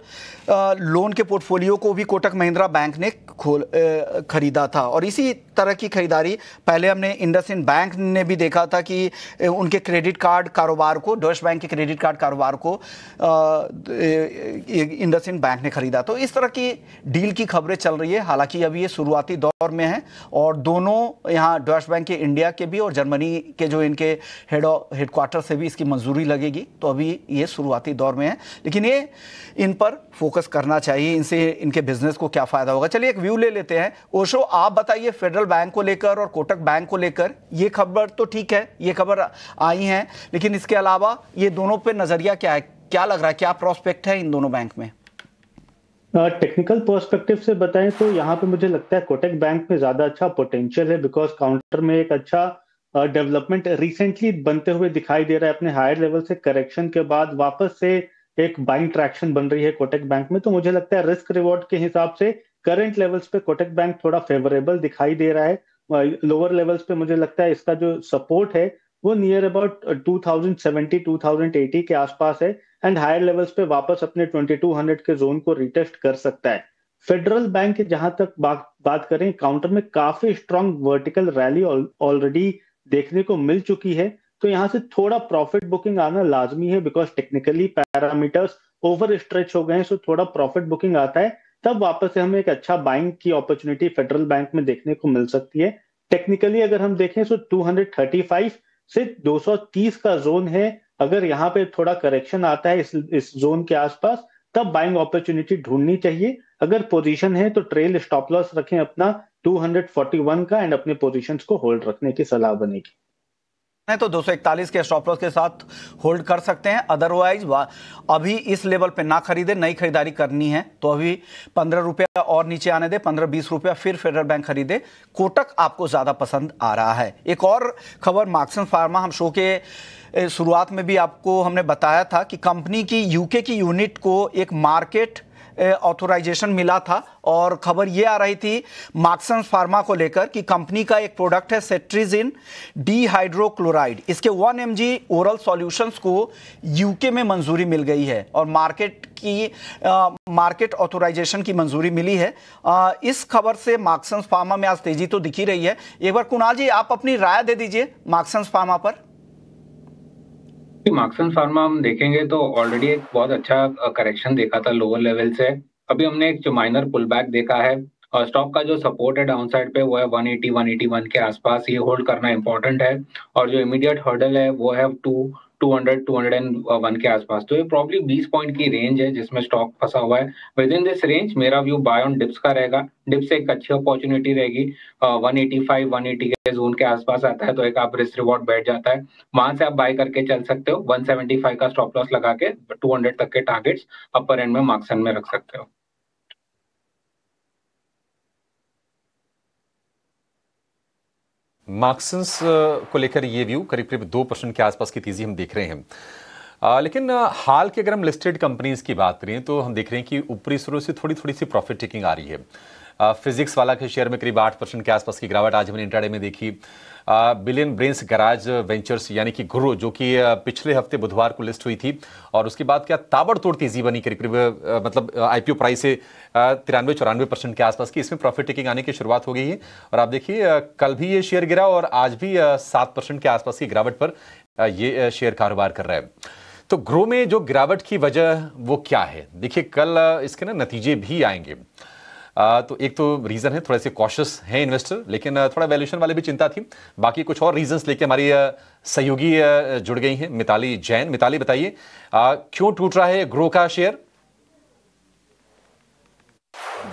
लोन के पोर्टफोलियो को भी कोटक महिंद्रा बैंक ने खरीदा था और इसी तरह की खरीदारी पहले हमने इंडसइंड बैंक ने भी देखा था कि उनके क्रेडिट कार्ड कारोबार को, डॉयश बैंक के क्रेडिट कार्ड कारोबार को इंडसइंड बैंक ने खरीदा। तो इस तरह की डील की खबरें चल रही है। हालांकि अभी ये शुरुआती दौर में है और दोनों यहाँ डॉयश बैंक के इंडिया के भी और जर्मनी के जो इनके हेडक्वार्टर से भी इसकी मंजूरी लगेगी। तो अभी ये शुरुआती दौर में है, लेकिन ये इन पर फोकस करना चाहिए। इनसे इनके बिजनेस को क्या फायदा होगा। चलिए एक व्यू ले लेते हैं। ओशो, आप बताइए फेडरल बैंक को लेकर और कोटक बैंक को लेकर। ये खबर तो ठीक है, ये खबर आई है, लेकिन इसके अलावा ये दोनों पे नजरिया क्या है, क्या लग रहा है, क्या प्रोस्पेक्ट है इन दोनों बैंक में? टेक्निकल पर्सपेक्टिव से बताएं तो यहाँ पे मुझे लगता है कोटक बैंक में ज्यादा अच्छा पोटेंशियल है, बिकॉज काउंटर में एक अच्छा डेवलपमेंट रिसेंटली बनते हुए दिखाई दे रहा है। अपने हायर लेवल से करेक्शन के बाद वापस से एक बाइंग ट्रैक्शन बन रही है कोटक बैंक में। तो मुझे लगता है रिस्क रिवॉर्ड के हिसाब से करंट लेवल्स पे कोटक बैंक थोड़ा फेवरेबल दिखाई दे रहा है। लोअर लेवल्स पे मुझे लगता है इसका जो सपोर्ट है वो नियर अबाउट 2070-2080 के आसपास है एंड हायर लेवल्स पे वापस अपने 2200 के जोन को रिटेस्ट कर सकता है। फेडरल बैंक की जहां तक बात करें, काउंटर में काफी स्ट्रांग वर्टिकल रैली ऑलरेडी देखने को मिल चुकी है। तो यहाँ से थोड़ा प्रॉफिट बुकिंग आना लाजमी है, because technically parameters over stretch हो गए हैं। सो थोड़ा प्रॉफिट बुकिंग आता है तब वापस से हमें एक अच्छा बाइंग की अपॉर्चुनिटी फेडरल बैंक में देखने को मिल सकती है। टेक्निकली अगर हम देखें तो 235 से 230 का जोन है। अगर यहाँ पे थोड़ा करेक्शन आता है इस जोन के आसपास, तब बाइंग अपॉर्चुनिटी ढूंढनी चाहिए। अगर पोजीशन है तो ट्रेल स्टॉप लॉस रखें अपना 241 का एंड अपने पोजीशंस को होल्ड रखने की सलाह बनेगी। तो 241 के स्टॉप लॉस के साथ होल्ड कर सकते हैं। अदरवाइज अभी इस लेवल पे ना खरीदे, नई खरीदारी करनी है तो अभी 15 रुपया और नीचे आने दे, 15-20 रुपया फिर फेडरल बैंक खरीदे। कोटक आपको ज्यादा पसंद आ रहा है। एक और खबर, मार्क्सन फार्मा, हम शो के शुरुआत में भी आपको हमने बताया था कि कंपनी की यूके की यूनिट को एक मार्केट ऑथराइजेशन मिला था और खबर ये आ रही थी मार्क्सन फार्मा को लेकर कि कंपनी का एक प्रोडक्ट है सेट्रिजिन डिहाइड्रोक्लोराइड। इसके 1 mg ओरल सॉल्यूशंस को यूके में मंजूरी मिल गई है और मार्केट ऑथराइजेशन की मंजूरी मिली है। इस खबर से मार्क्सन फार्मा में आज तेजी तो दिखी रही है। एक बार कुणाल जी आप अपनी राय दे दीजिए मार्क्सन फार्मा पर। मार्क्सन फार्मा हम देखेंगे तो ऑलरेडी एक बहुत अच्छा करेक्शन देखा था लोअर लेवल से। अभी हमने एक जो माइनर पुल बैक देखा है और स्टॉक का जो सपोर्ट है डाउनसाइड पे वो है 180-181 के आसपास। ये होल्ड करना इंपॉर्टेंट है और जो इमीडिएट हर्डल है वो है 200-201 के आसपास। तो ये प्रॉब्ली 20 पॉइंट की रेंज है जिसमें स्टॉक फंसा हुआ है। विद इन दिस रेंज मेरा व्यू बाय ऑन डिप्स का रहेगा। डिप्स एक अच्छी अपॉर्चुनिटी रहेगी। 185-180 के जोन के आसपास आता है तो एक आप रिस्क रिवॉर्ड बैठ जाता है, वहां से आप बाय करके चल सकते हो। 175 का स्टॉप लॉस लगा के 200 तक के टारगेट्स अपर एंड में मार्क्सन में रख सकते हो। मार्क्सन्स को लेकर ये व्यू करीब करीब 2% के आसपास की तेजी हम देख रहे हैं। लेकिन हाल के अगर हम लिस्टेड कंपनीज की बात करें तो हम देख रहे हैं कि ऊपरी स्रोत से थोड़ी सी प्रॉफिट टेकिंग आ रही है। फिजिक्स वाला के शेयर में करीब 8% के आसपास की गिरावट आज हमने इंट्राडे में देखी। बिलियन ब्रेन्स गैराज वेंचर्स यानी कि ग्रो, जो कि पिछले हफ्ते बुधवार को लिस्ट हुई थी और उसके बाद क्या ताबड़तोड़ तेजी बनी, करीब करीब मतलब आईपीओ प्राइस से 93-94% के आसपास की, इसमें प्रॉफिट टेकिंग आने की शुरुआत हो गई है। और आप देखिए कल भी ये शेयर गिरा और आज भी 7% के आसपास की गिरावट पर ये शेयर कारोबार कर रहा है। तो ग्रो में जो गिरावट की वजह वो क्या है? देखिए कल इसके ना नतीजे भी आएंगे। तो एक तो रीजन है, थोड़े से कॉशियस हैं इन्वेस्टर, लेकिन थोड़ा वैल्यूएशन वाले भी चिंता थी। बाकी कुछ और रीजंस लेके हमारी सहयोगी जुड़ गई हैं, मिताली जैन। मिताली बताइए क्यों टूट रहा है ग्रो का शेयर?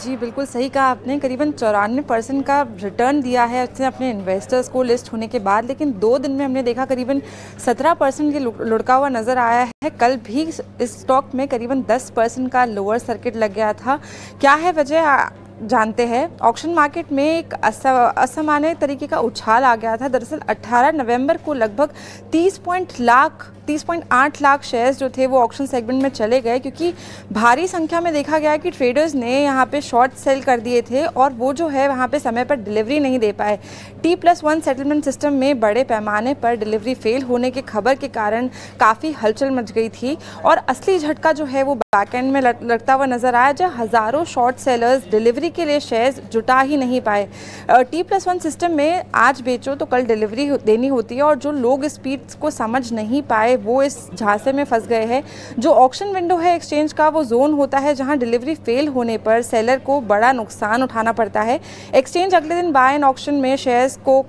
जी बिल्कुल सही कहा आपने, करीबन 94% का रिटर्न दिया है उसने अपने इन्वेस्टर्स को लिस्ट होने के बाद, लेकिन 2 दिन में हमने देखा करीबन 17% के लुढ़का हुआ नज़र आया है। कल भी इस स्टॉक में करीबन 10% का लोअर सर्किट लग गया था। क्या है वजह जानते हैं। ऑक्शन मार्केट में एक असामान्य तरीके का उछाल आ गया था। दरअसल 18 नवंबर को लगभग 30.8 लाख शेयर्स जो थे वो ऑक्शन सेगमेंट में चले गए, क्योंकि भारी संख्या में देखा गया कि ट्रेडर्स ने यहाँ पे शॉर्ट सेल कर दिए थे और वो जो है वहाँ पे समय पर डिलीवरी नहीं दे पाए। T+1 सेटलमेंट सिस्टम में बड़े पैमाने पर डिलीवरी फेल होने की खबर के कारण काफ़ी हलचल मच गई थी और असली झटका जो है वो बैकएंड में लगता हुआ नजर आया, जब हज़ारों शॉर्ट सेलर्स डिलीवरी के लिए शेयर्स जुटा ही नहीं पाए। T+1 सिस्टम में आज बेचो तो कल डिलीवरी देनी होती है और जो लोग इस स्पीड को समझ नहीं पाए वो इस झांसे में फंस गए हैं। जो ऑक्शन विंडो है एक्सचेंज का, वो जोन होता है जहां डिलीवरी फेल होने पर सेलर को बड़ा नुकसान उठाना पड़ता है। एक्सचेंज अगले दिन बाय एंड ऑक्शन में शेयर्स को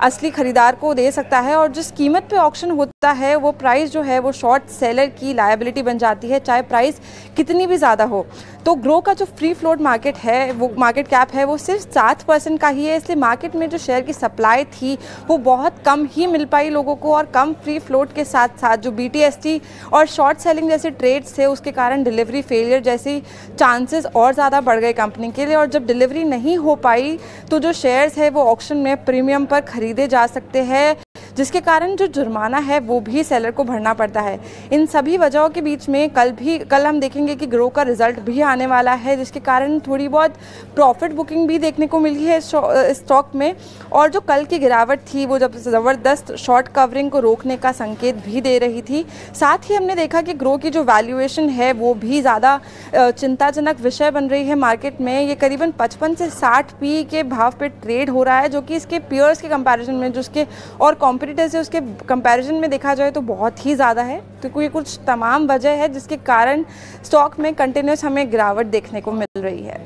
असली खरीदार को दे सकता है और जिस कीमत पे ऑक्शन होता है वो प्राइस जो है वो शॉर्ट सेलर की लायबिलिटी बन जाती है, चाहे प्राइस कितनी भी ज़्यादा हो। तो ग्रो का जो फ्री फ्लोट मार्केट है, वो मार्केट कैप है, वो सिर्फ 7% का ही है, इसलिए मार्केट में जो शेयर की सप्लाई थी वो बहुत कम ही मिल पाई लोगों को और कम फ्री फ्लोट के साथ साथ जो BTST और शॉर्ट सेलिंग जैसे ट्रेड्स थे उसके कारण डिलीवरी फेलियर जैसी चांसेस और ज़्यादा बढ़ गए कंपनी के लिए। और जब डिलीवरी नहीं हो पाई तो जो शेयर्स है वो ऑक्शन में प्रीमियम पर खरीदे जा सकते हैं, जिसके कारण जो जुर्माना है वो भी सेलर को भरना पड़ता है। इन सभी वजहों के बीच में कल हम देखेंगे कि ग्रो का रिजल्ट भी आने वाला है, जिसके कारण थोड़ी बहुत प्रॉफिट बुकिंग भी देखने को मिली है स्टॉक में। और जो कल की गिरावट थी वो जब ज़बरदस्त शॉर्ट कवरिंग को रोकने का संकेत भी दे रही थी। साथ ही हमने देखा कि ग्रो की जो वैल्यूएशन है वो भी ज़्यादा चिंताजनक विषय बन रही है मार्केट में। ये करीबन 55 से 60 PE के भाव पे ट्रेड हो रहा है, जो कि इसके पीयर्स के कंपैरिजन में, जो उसके और कॉम्पिटिटर से उसके कंपैरिजन में देखा जाए तो बहुत ही ज़्यादा है। तो कोई कुछ तमाम वजह है जिसके कारण स्टॉक में कंटिन्यूस हमें गिरावट देखने को मिल रही है।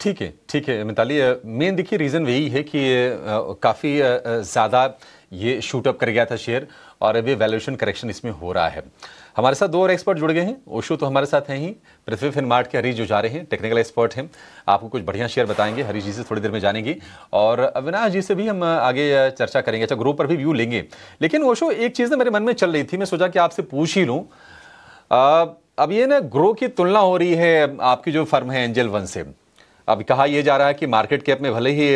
ठीक है मिताली, मेन देखिए रीज़न वही है कि काफ़ी ज़्यादा ये शूट अप कर गया था शेयर और अभी वैल्यूएशन करेक्शन इसमें हो रहा है। हमारे साथ 2 और एक्सपर्ट जुड़ गए हैं। ओशो तो हमारे साथ हैं ही, पृथ्वी फिनमार्ट के हरीश जो जा रहे हैं, टेक्निकल एक्सपर्ट हैं, आपको कुछ बढ़िया शेयर बताएंगे। हरीश जी से थोड़ी देर में जानेंगे और अविनाश जी से भी हम आगे चर्चा करेंगे। अच्छा, ग्रुप पर भी व्यू लेंगे, लेकिन ओशो एक चीज़ ना मेरे मन में चल रही थी, मैं सोचा कि आपसे पूछ ही लूँ। अब ये ना ग्रो की तुलना हो रही है आपकी जो फर्म है एंजल वन से। अब कहा यह जा रहा है कि मार्केट कैप में भले ही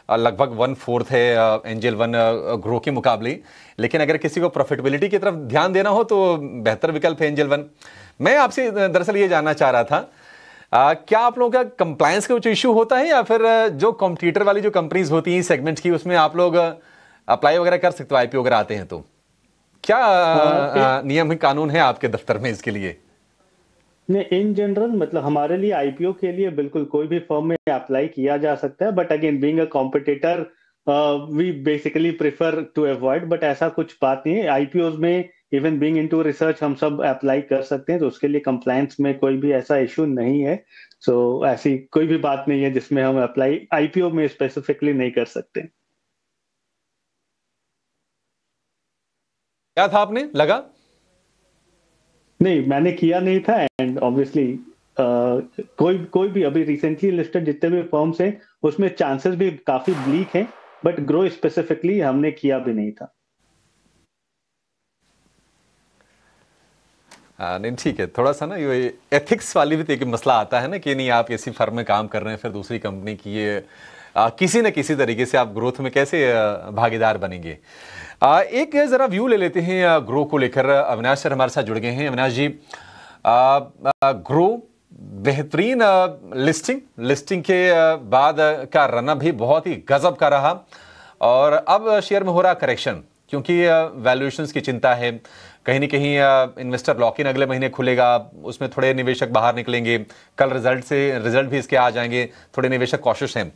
लगभग 1/4 है एंजल वन ग्रो के मुकाबले, लेकिन अगर किसी को प्रॉफिटेबिलिटी की तरफ ध्यान देना हो तो बेहतर विकल्प है एंजल वन। मैं आपसे दरअसल ये जानना चाह रहा था, क्या आप लोगों का कंप्लायंस का कुछ इश्यू होता है या फिर जो कॉम्पिटिटर वाली जो कंपनीज होती हैं सेगमेंट की, उसमें आप लोग अप्लाई वगैरह कर सकते हो IPO अगर आते हैं तो? क्या नियम कानून है आपके दफ्तर में इसके लिए? नहीं, इन जनरल मतलब हमारे लिए IPO के लिए बिल्कुल कोई भी फर्म में अप्लाई किया जा सकता है, but again being a competitor we basically prefer to avoid, but ऐसा कुछ बात नहीं है। IPOs में इवन बीइंग इनटू रिसर्च हम सब अप्लाई कर सकते हैं, तो उसके लिए कंप्लायंस में कोई भी ऐसा इशू नहीं है। सो ऐसी कोई भी बात नहीं है जिसमें हम अप्लाई IPO में स्पेसिफिकली नहीं कर सकते। क्या था आपने लगा? नहीं, मैंने किया नहीं था एंड ऑब्वियसली कोई भी अभी रिसेंटली लिस्टेड जितने भी फर्म्स हैं उसमें चांसेस भी काफी ब्लीक हैं, बट ग्रो स्पेसिफिकली हमने किया भी नहीं था। नहीं ठीक है, थोड़ा सा ना ये एथिक्स वाली भी एक मसला आता है ना कि नहीं आप ऐसी फर्म में काम कर रहे हैं फिर दूसरी कंपनी की ये किसी न किसी तरीके से आप ग्रोथ में कैसे भागीदार बनेंगे। एक जरा व्यू ले लेते हैं ग्रो को लेकर। अविनाश सर हमारे साथ जुड़ गए हैं। अविनाश जी, ग्रो बेहतरीन लिस्टिंग के बाद का रन भी बहुत ही गजब का रहा और अब शेयर में हो रहा करेक्शन क्योंकि वैल्यूएशंस की चिंता है। कहीं ना कहीं इन्वेस्टर लॉक इन अगले महीने खुलेगा, उसमें थोड़े निवेशक बाहर निकलेंगे, कल रिजल्ट भी इसके आ जाएंगे, थोड़े निवेशक कॉशियस हैं।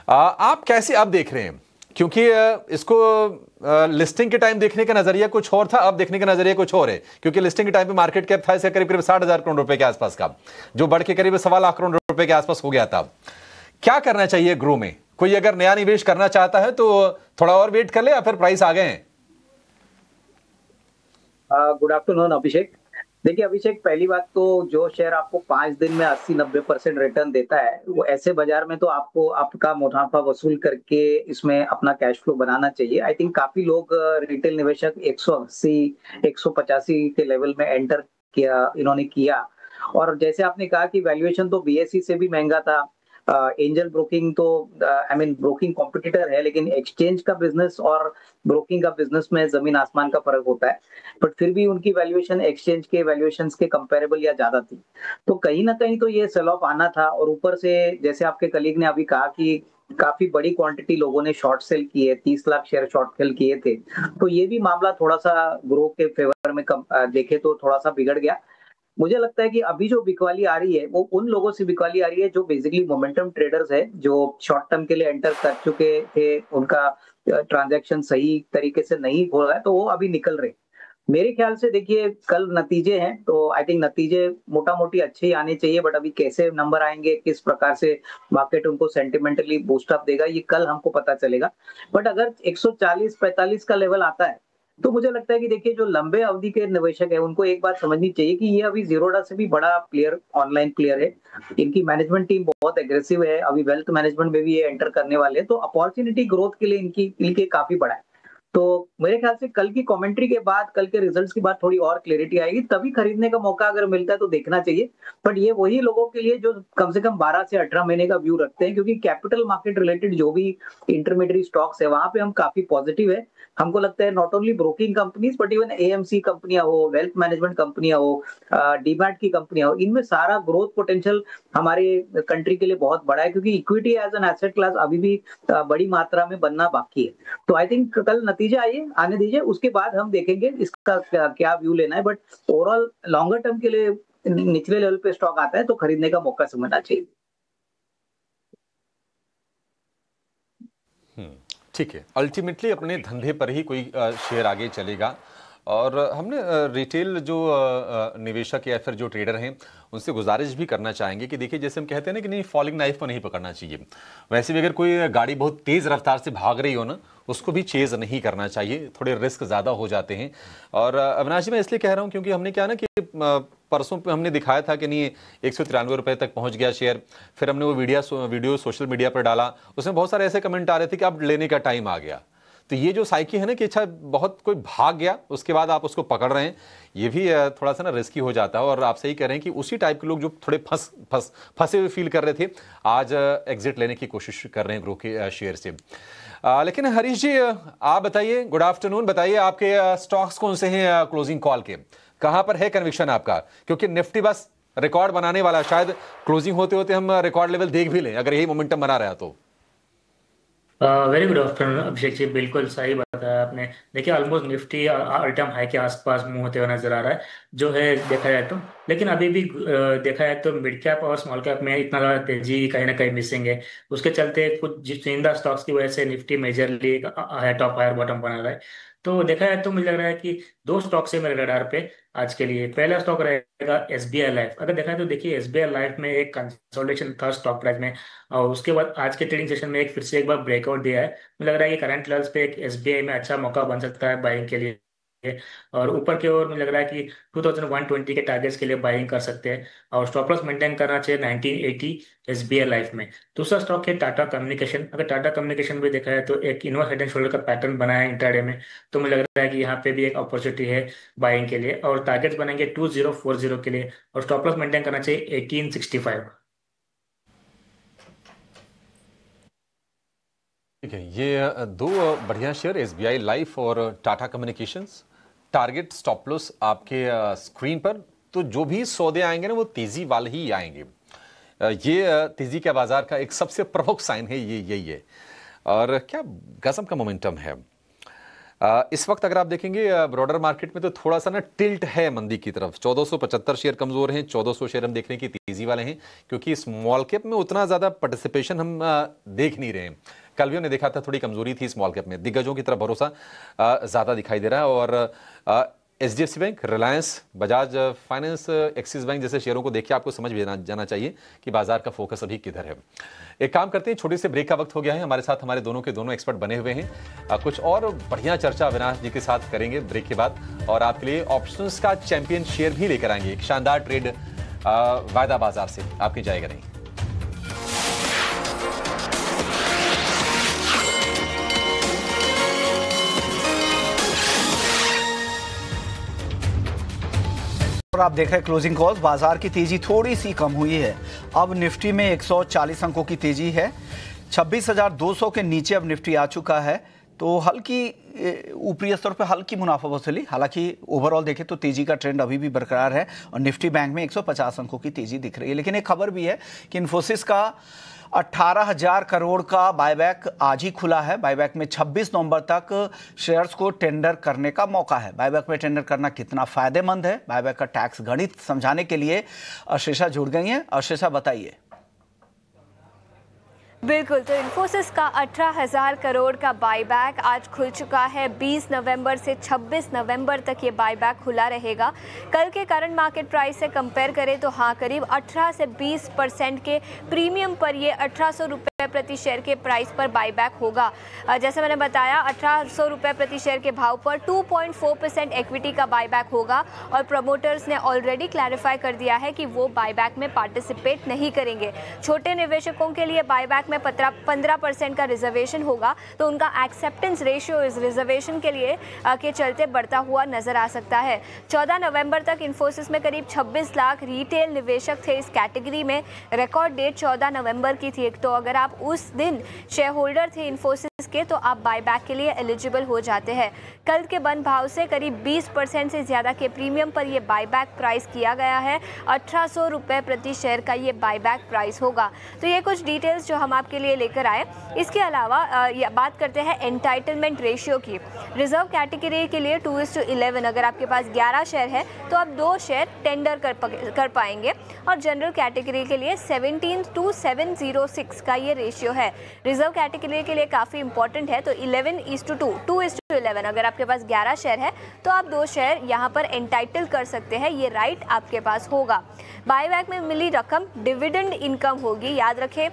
आप कैसे अब देख रहे हैं, क्योंकि इसको लिस्टिंग के टाइम देखने का नजरिया कुछ और था, अब देखने का नजरिया कुछ और है, क्योंकि लिस्टिंग के टाइम पे मार्केट कैप था इसका करीब 60,000 करोड़ रुपए के आसपास का, जो बढ़ के करीब 1.25 लाख करोड़ रुपए के आसपास हो गया था। क्या करना चाहिए ग्रो में? कोई अगर नया निवेश करना चाहता है तो थोड़ा और वेट कर ले या फिर प्राइस आ गए हैं? गुड आफ्टरनून अभिषेक। देखिए अभिषेक, पहली बात तो जो शेयर आपको 5 दिन में 80-90% रिटर्न देता है, वो ऐसे बाजार में तो आपको आपका मुनाफा वसूल करके इसमें अपना कैश फ्लो बनाना चाहिए। आई थिंक काफी लोग रिटेल निवेशक 180-185 के लेवल में एंटर इन्होंने किया। और जैसे आपने कहा कि वैल्यूएशन तो बीएसई से भी महंगा था। एंजल ब्रोकिंग तो ब्रोकिंग कॉम्पिटिटर है, लेकिन एक्सचेंज का बिजनेस और ब्रोकिंग का बिजनेस में जमीन आसमान का फर्क होता है। बट फिर भी उनकी वैल्यूएशन एक्सचेंज के वैल्यूएशंस के कंपेरेबल या ज्यादा थी, तो कहीं ना कहीं तो ये सेल ऑफ आना था। और ऊपर से जैसे आपके कलीग ने अभी कहा कि काफी बड़ी क्वांटिटी लोगों ने शॉर्ट सेल किए, 30 लाख शेयर शॉर्ट सेल किए थे, तो ये भी मामला थोड़ा सा ग्रो के फेवर में देखे तो थोड़ा सा बिगड़ गया। मुझे लगता है कि अभी जो बिकवाली आ रही है वो उन लोगों से बिकवाली आ रही है जो बेसिकली मोमेंटम ट्रेडर्स है, जो शॉर्ट टर्म के लिए एंटर कर चुके थे, उनका ट्रांजैक्शन सही तरीके से नहीं हो रहा है, तो वो अभी निकल रहे। मेरे ख्याल से देखिए कल नतीजे हैं, तो आई थिंक नतीजे मोटा मोटी अच्छे ही आने चाहिए, बट अभी कैसे नंबर आएंगे, किस प्रकार से मार्केट उनको सेंटिमेंटली बूस्ट अप देगा, ये कल हमको पता चलेगा। बट अगर 140-45 का लेवल आता है तो मुझे लगता है कि देखिए जो लंबे अवधि के निवेशक है उनको एक बात समझनी चाहिए कि ये अभी जीरोडा से भी बड़ा प्लेयर, ऑनलाइन प्लेयर है। इनकी मैनेजमेंट टीम बहुत एग्रेसिव है, अभी वेल्थ मैनेजमेंट में भी ये एंटर करने वाले हैं, तो अपॉर्चुनिटी ग्रोथ के लिए इनके काफी बड़ा है। तो मेरे ख्याल से कल की कमेंट्री के बाद, कल के रिजल्ट्स के बाद थोड़ी और क्लैरिटी आएगी, तभी खरीदने का मौका अगर मिलता है तो देखना चाहिए। बट ये वही लोगों के लिए जो कम से कम 12 से 18 महीने का व्यू रखते हैं, क्योंकि कैपिटल मार्केट रिलेटेड जो भी इंटरमीडिएट स्टॉक्स है वहां पे हम काफी पॉजिटिव है। हमको लगता है not only broking companies but even AMC कंपनियां हो, वेल्थ मैनेजमेंट कंपनियां हो, डीमैट की कंपनियां हो, इनमें सारा ग्रोथ पोटेंशियल हमारे कंट्री के लिए बहुत बड़ा है, क्योंकि equity as an asset class अभी भी बड़ी मात्रा में बनना बाकी है। तो आई थिंक कल नतीजे आने दीजिए, उसके बाद हम देखेंगे इसका क्या व्यू लेना है। बट ओवरऑल लॉन्गर टर्म के लिए निचले लेवल पे स्टॉक आता है तो खरीदने का मौका समझना चाहिए। ठीक है, अल्टीमेटली अपने धंधे पर ही कोई शेयर आगे चलेगा। और हमने रिटेल जो निवेशक या फिर जो ट्रेडर हैं उनसे गुजारिश भी करना चाहेंगे कि देखिए, जैसे हम कहते हैं ना कि नहीं, फॉलिंग नाइफ को नहीं पकड़ना चाहिए। वैसे भी अगर कोई गाड़ी बहुत तेज़ रफ्तार से भाग रही हो ना, उसको भी चेज़ नहीं करना चाहिए, थोड़े रिस्क ज़्यादा हो जाते हैं। और अविनाश जी, मैं इसलिए कह रहा हूँ क्योंकि हमने क्या ना कि परसों पे हमने दिखाया था कि नहीं 193 रुपये तक पहुँच गया शेयर। फिर हमने वो वीडियो सोशल मीडिया पर डाला, उसमें बहुत सारे ऐसे कमेंट आ रहे थे कि अब लेने का टाइम आ गया। तो ये जो साइकिल है ना कि अच्छा बहुत कोई भाग गया उसके बाद आप उसको पकड़ रहे हैं, ये भी थोड़ा सा ना रिस्की हो जाता है। और आप सही कह रहे हैं कि उसी टाइप के लोग जो थोड़े फंसे हुए फील कर रहे थे, आज एग्जिट लेने की कोशिश कर रहे हैं ग्रो के शेयर से। लेकिन हरीश जी, आप बताइए, गुड आफ्टरनून, बताइए आपके स्टॉक्स कौन से हैं क्लोजिंग कॉल के, कहाँ पर है कन्विक्शन आपका? क्योंकि निफ्टी बस रिकॉर्ड बनाने वाला, शायद क्लोजिंग होते होते हम रिकॉर्ड लेवल देख भी लें अगर यही मोमेंटम बना रहा तो। वेरी गुड आफ्टरनून अभिषेक जी, बिल्कुल सही बताया आपने। देखिए almost Nifty all time high के आसपास मूव होते हुए नजर आ रहा है जो है देखा जाए तो। लेकिन अभी भी देखा जाए तो मिड कैप और स्मॉल कैप में इतना ज़्यादा तेजी कहीं ना कहीं मिसिंग है। उसके चलते कुछ चुनिंदा स्टॉक्स की वजह से Nifty majorly top higher bottom बना रहा है। तो देखा जाए तो मुझे लग रहा है कि दो स्टॉक्स है मेरे रडार पे आज के लिए। पहला स्टॉक रहेगा एसबीआई लाइफ। अगर देखा जाए तो देखिए एसबीआई लाइफ में एक कंसोलिडेशन था स्टॉक प्राइस में, और उसके बाद आज के ट्रेडिंग सेशन में फिर से एक बार ब्रेकआउट दिया है। मुझे लग रहा है कि करंट लेवल्स पे एक एसबीआई में अच्छा मौका बन सकता है बाइंग के लिए। और ऊपर की ओर मुझे लग रहा है कि 2120 के टारगेट्स के लिए बाइंग कर सकते हैं, और स्टॉप लॉस मेंटेन करना चाहिए 1980 एसबीआई लाइफ में। दूसरा स्टॉक है टाटा कम्युनिकेशन। अगर टाटा कम्युनिकेशन भी देखा है तो एक इनवर्स हेड एंड शोल्डर का पैटर्न बना है इंट्राडे में, तो मुझे लग रहा है कि यहाँ पे भी एक अपॉर्चुनिटी है बाइंग के लिए, और टारगेट्स बनेंगे 2040 के लिए, और स्टॉप लॉस मेंटेन करना चाहिए 1865। ठीक है, ये दो बढ़िया शेयर एसबीआई लाइफ और Tata communications. Target stop loss आपके स्क्रीन पर तो जो भी सौदे आएंगे ना वो तेजी वाले ही आएंगे। ये तेजी के बाजार का एक सबसे प्रमुख साइन है, ये यही है। और क्या गजब का मोमेंटम है इस वक्त। अगर आप देखेंगे ब्रॉडर मार्केट में तो थोड़ा सा ना टिल्ट है मंदी की तरफ। 1475 शेयर कमजोर हैं, 1400 शेयर हम देख रहे हैं कि तेजी वाले हैं, क्योंकि स्मॉल कैप में उतना ज्यादा पार्टिसिपेशन हम देख नहीं रहे हैं। कल भी हमने देखा था थोड़ी कमजोरी थी स्मॉल कैप में, दिग्गजों की तरफ भरोसा ज्यादा दिखाई दे रहा है। और HDFC bank, Reliance, Bajaj finance, axis bank जैसे शेयरों को देखिए आपको समझ में जाना चाहिए कि बाजार का फोकस अभी किधर है। एक काम करते हैं, छोटे से ब्रेक का वक्त हो गया है। हमारे साथ हमारे दोनों के दोनों एक्सपर्ट बने हुए हैं। कुछ और बढ़िया चर्चा अविनाश जी के साथ करेंगे ब्रेक के बाद, और आपके लिए ऑप्शंस का चैंपियन शेयर भी लेकर आएंगे। एक शानदार ट्रेड वायदा बाजार से आपकी जाएगा नहीं। और आप देख रहे हैं क्लोजिंग कॉल्स। बाजार की तेजी थोड़ी सी कम हुई है। अब निफ्टी में 140 अंकों की तेजी है। 26,200 के नीचे अब निफ्टी आ चुका है, तो हल्की ऊपरी स्तर पर हल्की मुनाफा वसूली। हालांकि ओवरऑल देखें तो तेजी का ट्रेंड अभी भी बरकरार है और निफ्टी बैंक में 150 अंकों की तेजी दिख रही है। लेकिन एक खबर भी है कि इन्फोसिस का 18,000 करोड़ का बायबैक आज ही खुला है। बायबैक में 26 नवंबर तक शेयर्स को टेंडर करने का मौका है। बायबैक में टेंडर करना कितना फायदेमंद है, बायबैक का टैक्स गणित समझाने के लिए आशीषा जुड़ गई हैं। आशीषा बताइए। बिल्कुल, तो इन्फोसिस का 18,000 करोड़ का बायबैक आज खुल चुका है। 20 नवंबर से 26 नवंबर तक ये बायबैक खुला रहेगा। कल के करंट मार्केट प्राइस से कंपेयर करें तो हाँ, करीब 18 से 20% के प्रीमियम पर ये 1800 रुपये प्रति शेयर के प्राइस पर बायबैक होगा। जैसे मैंने बताया, 1800 रुपये प्रति शेयर के भाव पर 2.4% इक्विटी का बायबैक होगा और प्रमोटर्स ने ऑलरेडी क्लैरिफाई कर दिया है कि वो बायबैक में पार्टिसिपेट नहीं करेंगे। छोटे निवेशकों के लिए बायबैक में 15% का रिजर्वेशन होगा, तो उनका एक्सेप्टेंस रेशियो इस रिजर्वेशन के लिए के चलते बढ़ता हुआ नजर आ सकता है। 14 नवंबर तक इन्फोसिस में करीब 26 लाख रिटेल निवेशक थे इस कैटेगरी में। रिकॉर्ड डेट 14 नवंबर की थी, तो अगर आप उस दिन शेयर होल्डर थे इन्फोसिस के तो आप बायबैक के लिए एलिजिबल हो जाते हैं। कल के बंद भाव से करीब 20% से ज़्यादा के प्रीमियम पर यह बायबैक प्राइस किया गया है। 1800 रुपये प्रति शेयर का ये बायबैक प्राइस होगा। तो ये कुछ डिटेल्स जो हम आपके लिए लेकर आए। इसके अलावा बात करते हैं एंटाइटलमेंट रेशियो की। रिजर्व कैटेगरी के लिए 2:11, अगर आपके पास 11 शेयर है तो आप 2 शेयर टेंडर कर पाएंगे, और जनरल कैटेगरी के लिए 17:706 का ये रेशियो है। रिजर्व कैटेगरी के लिए काफ़ी इंपॉर्टेंट है, तो 11:2, 2:11, अगर आपके पास 11 शेयर है तो आप 2 शेयर यहाँ पर एंटाइटल कर सकते हैं। ये राइट आपके पास होगा। बायबैक में मिली रकम डिविडेंड इनकम होगी। याद रखें,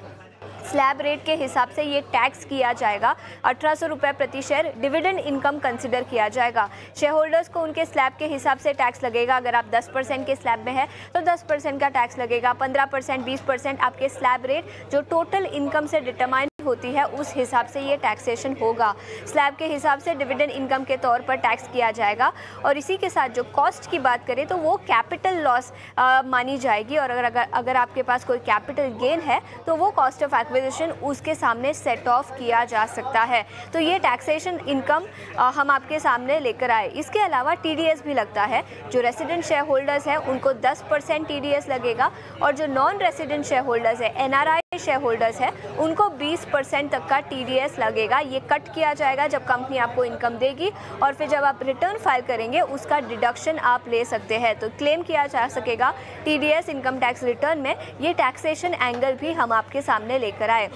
स्लैब रेट के हिसाब से ये टैक्स किया जाएगा। 1800 रुपये प्रति शेयर डिविडेंड इनकम कंसिडर किया जाएगा। शेयर होल्डर्स को उनके स्लैब के हिसाब से टैक्स लगेगा। अगर आप 10% के स्लैब में है तो 10% का टैक्स लगेगा। 15%, 20% आपके स्लैब रेट जो टोटल इनकम से डिटरमाइन होती है उस हिसाब से ये टैक्सेशन होगा। स्लैब के हिसाब से डिविडेंड इनकम के तौर पर टैक्स किया जाएगा। और इसी के साथ जो कॉस्ट की बात करें तो वो कैपिटल लॉस मानी जाएगी, और अगर आपके पास कोई कैपिटल गेन है तो वो कॉस्ट ऑफ एक्विजिशन उसके सामने सेट ऑफ किया जा सकता है। तो ये टैक्सेशन इनकम हम आपके सामने लेकर आए। इसके अलावा टीडीएस भी लगता है। जो रेसिडेंट शेयर होल्डर्स हैं उनको 10% टीडीएस लगेगा, और जो नॉन रेसिडेंट शेयर होल्डर्स है, एनआरआई शेयर होल्डर्स है, उनको 20% तक का टीडीएस लगेगा। ये कट किया जाएगा जब कंपनी आपको इनकम देगी, और फिर जब आप रिटर्न फाइल करेंगे उसका डिडक्शन आप ले सकते हैं। तो क्लेम किया जा सकेगा टीडीएस इनकम टैक्स रिटर्न में। ये टैक्सेशन एंगल भी हम आपके सामने लेकर आए।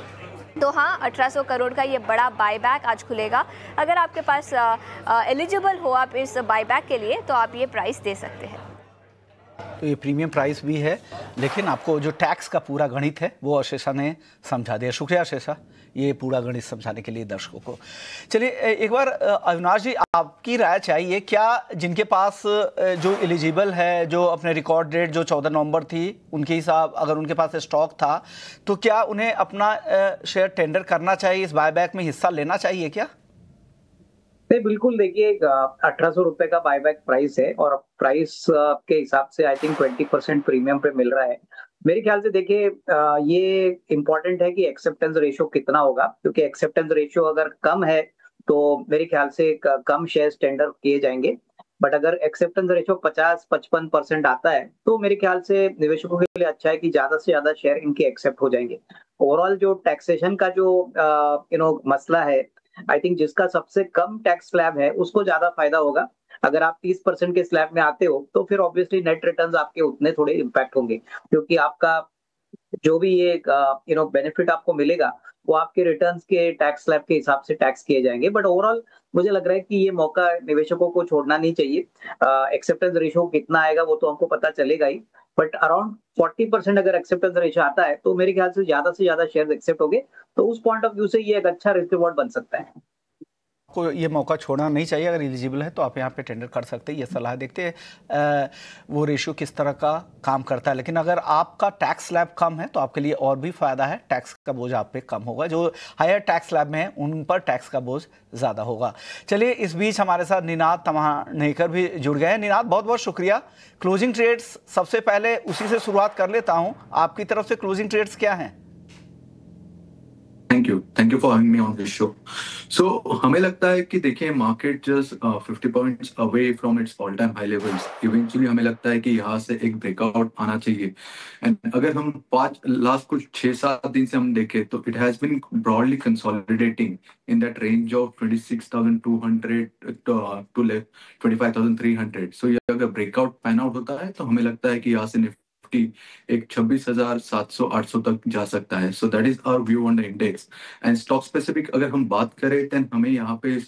तो हाँ, 1800 करोड़ का ये बड़ा बायबैक आज खुलेगा। अगर आपके पास एलिजिबल हो आप इस बायबैक के लिए तो आप ये प्राइस दे सकते हैं। तो ये प्रीमियम प्राइस भी है, लेकिन आपको जो टैक्स का पूरा गणित है वो आशीषा ने समझा दिया। शुक्रिया आशीषा, ये पूरा गणित समझाने के लिए दर्शकों को। चलिए एक बार अविनाश जी आपकी राय चाहिए। क्या जिनके पास जो एलिजिबल है, जो अपने रिकॉर्ड डेट जो 14 नवंबर थी उनके हिसाब, अगर उनके पास स्टॉक था तो क्या उन्हें अपना शेयर टेंडर करना चाहिए, इस बायबैक में हिस्सा लेना चाहिए क्या? नहीं, बिल्कुल। देखिए, 1800 रुपए का बायबैक प्राइस है, और प्राइस के हिसाब से आई थिंक 20% प्रीमियम पे मिल रहा है। मेरे ख्याल से देखिए, ये इम्पोर्टेंट है कि एक्सेप्टेंस रेशियो कितना होगा, क्योंकि एक्सेप्टेंस रेशियो अगर कम है तो मेरे ख्याल से कम शेयर्स टेंडर किए जाएंगे। बट अगर एक्सेप्टेंस रेशियो 50-55% आता है तो मेरे ख्याल से निवेशकों के लिए अच्छा है कि ज्यादा से ज्यादा शेयर इनके एक्सेप्ट हो जाएंगे। ओवरऑल जो टैक्सेशन का जो मसला है, आई थिंक जिसका सबसे कम टैक्स स्लैब है उसको ज्यादा फायदा होगा। अगर आप 30% के स्लैब में आते हो तो फिर ऑब्वियसली नेट रिटर्न्स आपके उतने थोड़े इम्पैक्ट होंगे, क्योंकि आपका जो भी ये बेनिफिट आपको मिलेगा वो आपके रिटर्न्स के टैक्स स्लैब के हिसाब से टैक्स किए जाएंगे। बट ओवरऑल मुझे लग रहा है कि ये मौका निवेशकों को छोड़ना नहीं चाहिए। एक्सेप्टेंस रेशियो कितना आएगा वो तो हमको पता चलेगा ही, बट अराउंड 40% अगर एक्सेप्टेंस रेशियो आता है तो मेरे ख्याल से ज्यादा शेयर एक्सेप्ट होंगे, तो उस पॉइंट ऑफ व्यू से ये एक अच्छा रिस्क रिवॉर्ड बन सकता है। को ये मौका छोड़ना नहीं चाहिए। अगर एलिजिबल है तो आप यहाँ पे टेंडर कर सकते हैं, ये सलाह देखते हैं वो रेशियो किस तरह का काम करता है। लेकिन अगर आपका टैक्स स्लैब कम है तो आपके लिए और भी फायदा है, टैक्स का बोझ आप पे कम होगा। जो हायर टैक्स स्लैब में है उन पर टैक्स का बोझ ज़्यादा होगा। चलिए, इस बीच हमारे साथ निनाद तमानेकर भी जुड़ गए हैं। निनाद, बहुत बहुत शुक्रिया। क्लोजिंग ट्रेड्स सबसे पहले उसी से शुरुआत कर लेता हूँ, आपकी तरफ से क्लोजिंग ट्रेड्स क्या हैं? Thank you for having me on this show. So हमें लगता है कि देखिए market just 50 points away from its all time high levels. Eventually हमें लगता है कि यहाँ से एक ब्रेकआउट आना चाहिए। एंड अगर हम लास्ट कुछ 6-7 दिन से हम देखें तो it has been broadly consolidating in that range of 26,200 to 25,300। So ये अगर ब्रेकआउट पैन आउट होता है तो हमें लगता है कि यहाँ से एक 26,700-800 तक जा सकता है। So that is our view on the index. And stock specific अगर हम बात करें देन हमें यहाँ पे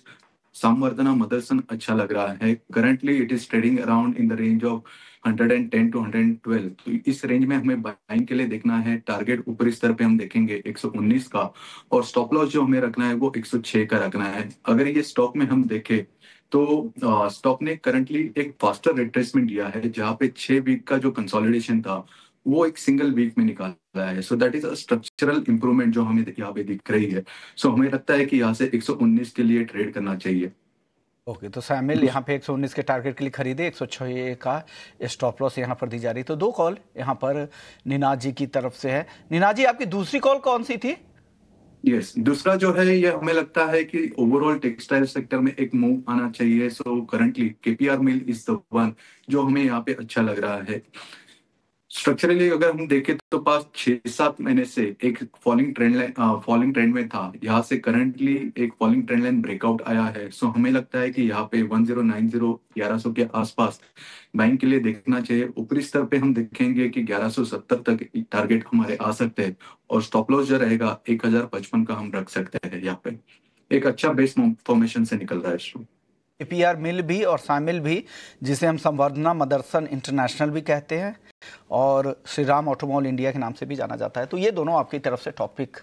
संवर्धना मदरसन अच्छा लग रहा है। Currently it is trading around in the range of 110 to 112। तो इस रेंज में हमें बाइंग के लिए देखना है। टारगेट ऊपरी स्तर पे हम देखेंगे 119 का, और स्टॉप लॉस जो हमें रखना है वो 106 का रखना है। अगर ये स्टॉक में हम देखें तो स्टॉक ने करंटली एक फास्टर रिट्रेसमेंट लिया है, जहां पे 6 वीक का जो कंसोलिडेशन था वो एक सिंगल वीक में निकाला है। So that is a structural improvement जो हमें यहाँ पे दिख रही है। सो हमें लगता है कि यहाँ से 119 के लिए ट्रेड करना चाहिए। ओके, तो सैमिल यहाँ पे 119 के टारगेट के लिए खरीदे, 106 का स्टॉप लॉस यहाँ पर दी जा रही। तो 2 कॉल यहाँ पर निनाद जी की तरफ से है। निनाद जी, आपकी दूसरी कॉल कौन सी थी? यस, दूसरा जो है ये हमें लगता है कि ओवरऑल टेक्सटाइल सेक्टर में एक मूव आना चाहिए। So currently KPR mill is the one जो हमें यहाँ पे अच्छा लग रहा है। स्ट्रक्चरली अगर हम देखें तो पास 6-7 महीने से एक फॉलिंग ट्रेंड में था, यहाँ से करंटली एक फॉलिंग ट्रेंड लाइन ब्रेकआउट आया है। सो हमें लगता है कि यहाँ पे 1090-1100 के आसपास बाइंग के लिए देखना चाहिए। ऊपरी स्तर पे हम देखेंगे कि 1170 तक टारगेट हमारे आ सकते हैं, और स्टॉप लॉस जो रहेगा 1055 का हम रख सकते हैं। यहाँ पे एक अच्छा बेस फॉर्मेशन से निकल रहा है। केपीआर मिल भी और शामिल भी, जिसे हम संवर्धना मदरसन इंटरनेशनल भी कहते हैं और श्री राम ऑटोमोबाइल इंडिया के नाम से भी जाना जाता है। तो ये दोनों आपकी तरफ से टॉपिक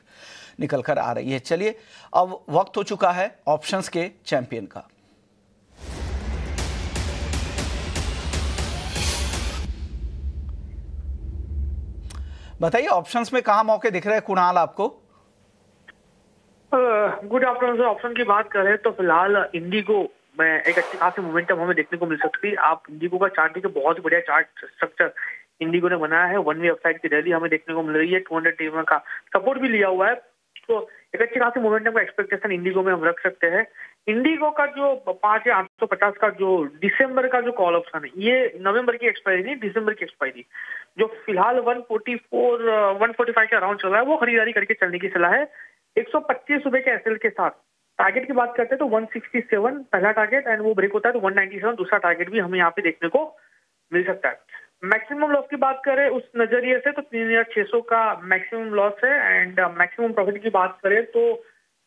निकल कर आ रही है। चलिए, अब वक्त हो चुका है ऑप्शंस के चैंपियन का। बताइए, ऑप्शंस में कहाँ मौके दिख रहे हैं कुणाल आपको? Good afternoon sir. ऑप्शन की बात करें तो फिलहाल इंडिगो में एक अच्छी खासी मोमेंटम हमें देखने को मिल सकती है। आप इंडिगो का चार्ट देखिए, बहुत बढ़िया चार्ट स्ट्रक्चर इंडिगो ने बनाया है। 1 वे अपसाइड की रैली हमें देखने को मिल रही है। 200 टीम का सपोर्ट भी लिया हुआ है, तो एक अच्छी खासी मोमेंटम का एक्सपेक्टेशन इंडिगो में हम रख सकते हैं। इंडिगो का जो 5,850 का जो दिसंबर का जो कॉल ऑप्शन है, ये नवंबर की एक्सपायरी नहीं, दिसंबर की एक्सपायरी, जो फिलहाल 145 के अराउंड चल रहा है, वो खरीदारी करके चलने की सलाह है। 125 रुपए के एसएल के साथ टारगेट की बात करते हैं तो 167 पहला टारगेट, एंड वो ब्रेक होता है तो 197 दूसरा टारगेट भी हमें यहाँ पे देखने को मिल सकता है। मैक्सिमम लॉस की बात करें उस नजरिए से तो 3,600 का मैक्सिमम लॉस है, एंड मैक्सिमम प्रॉफिट की बात करें तो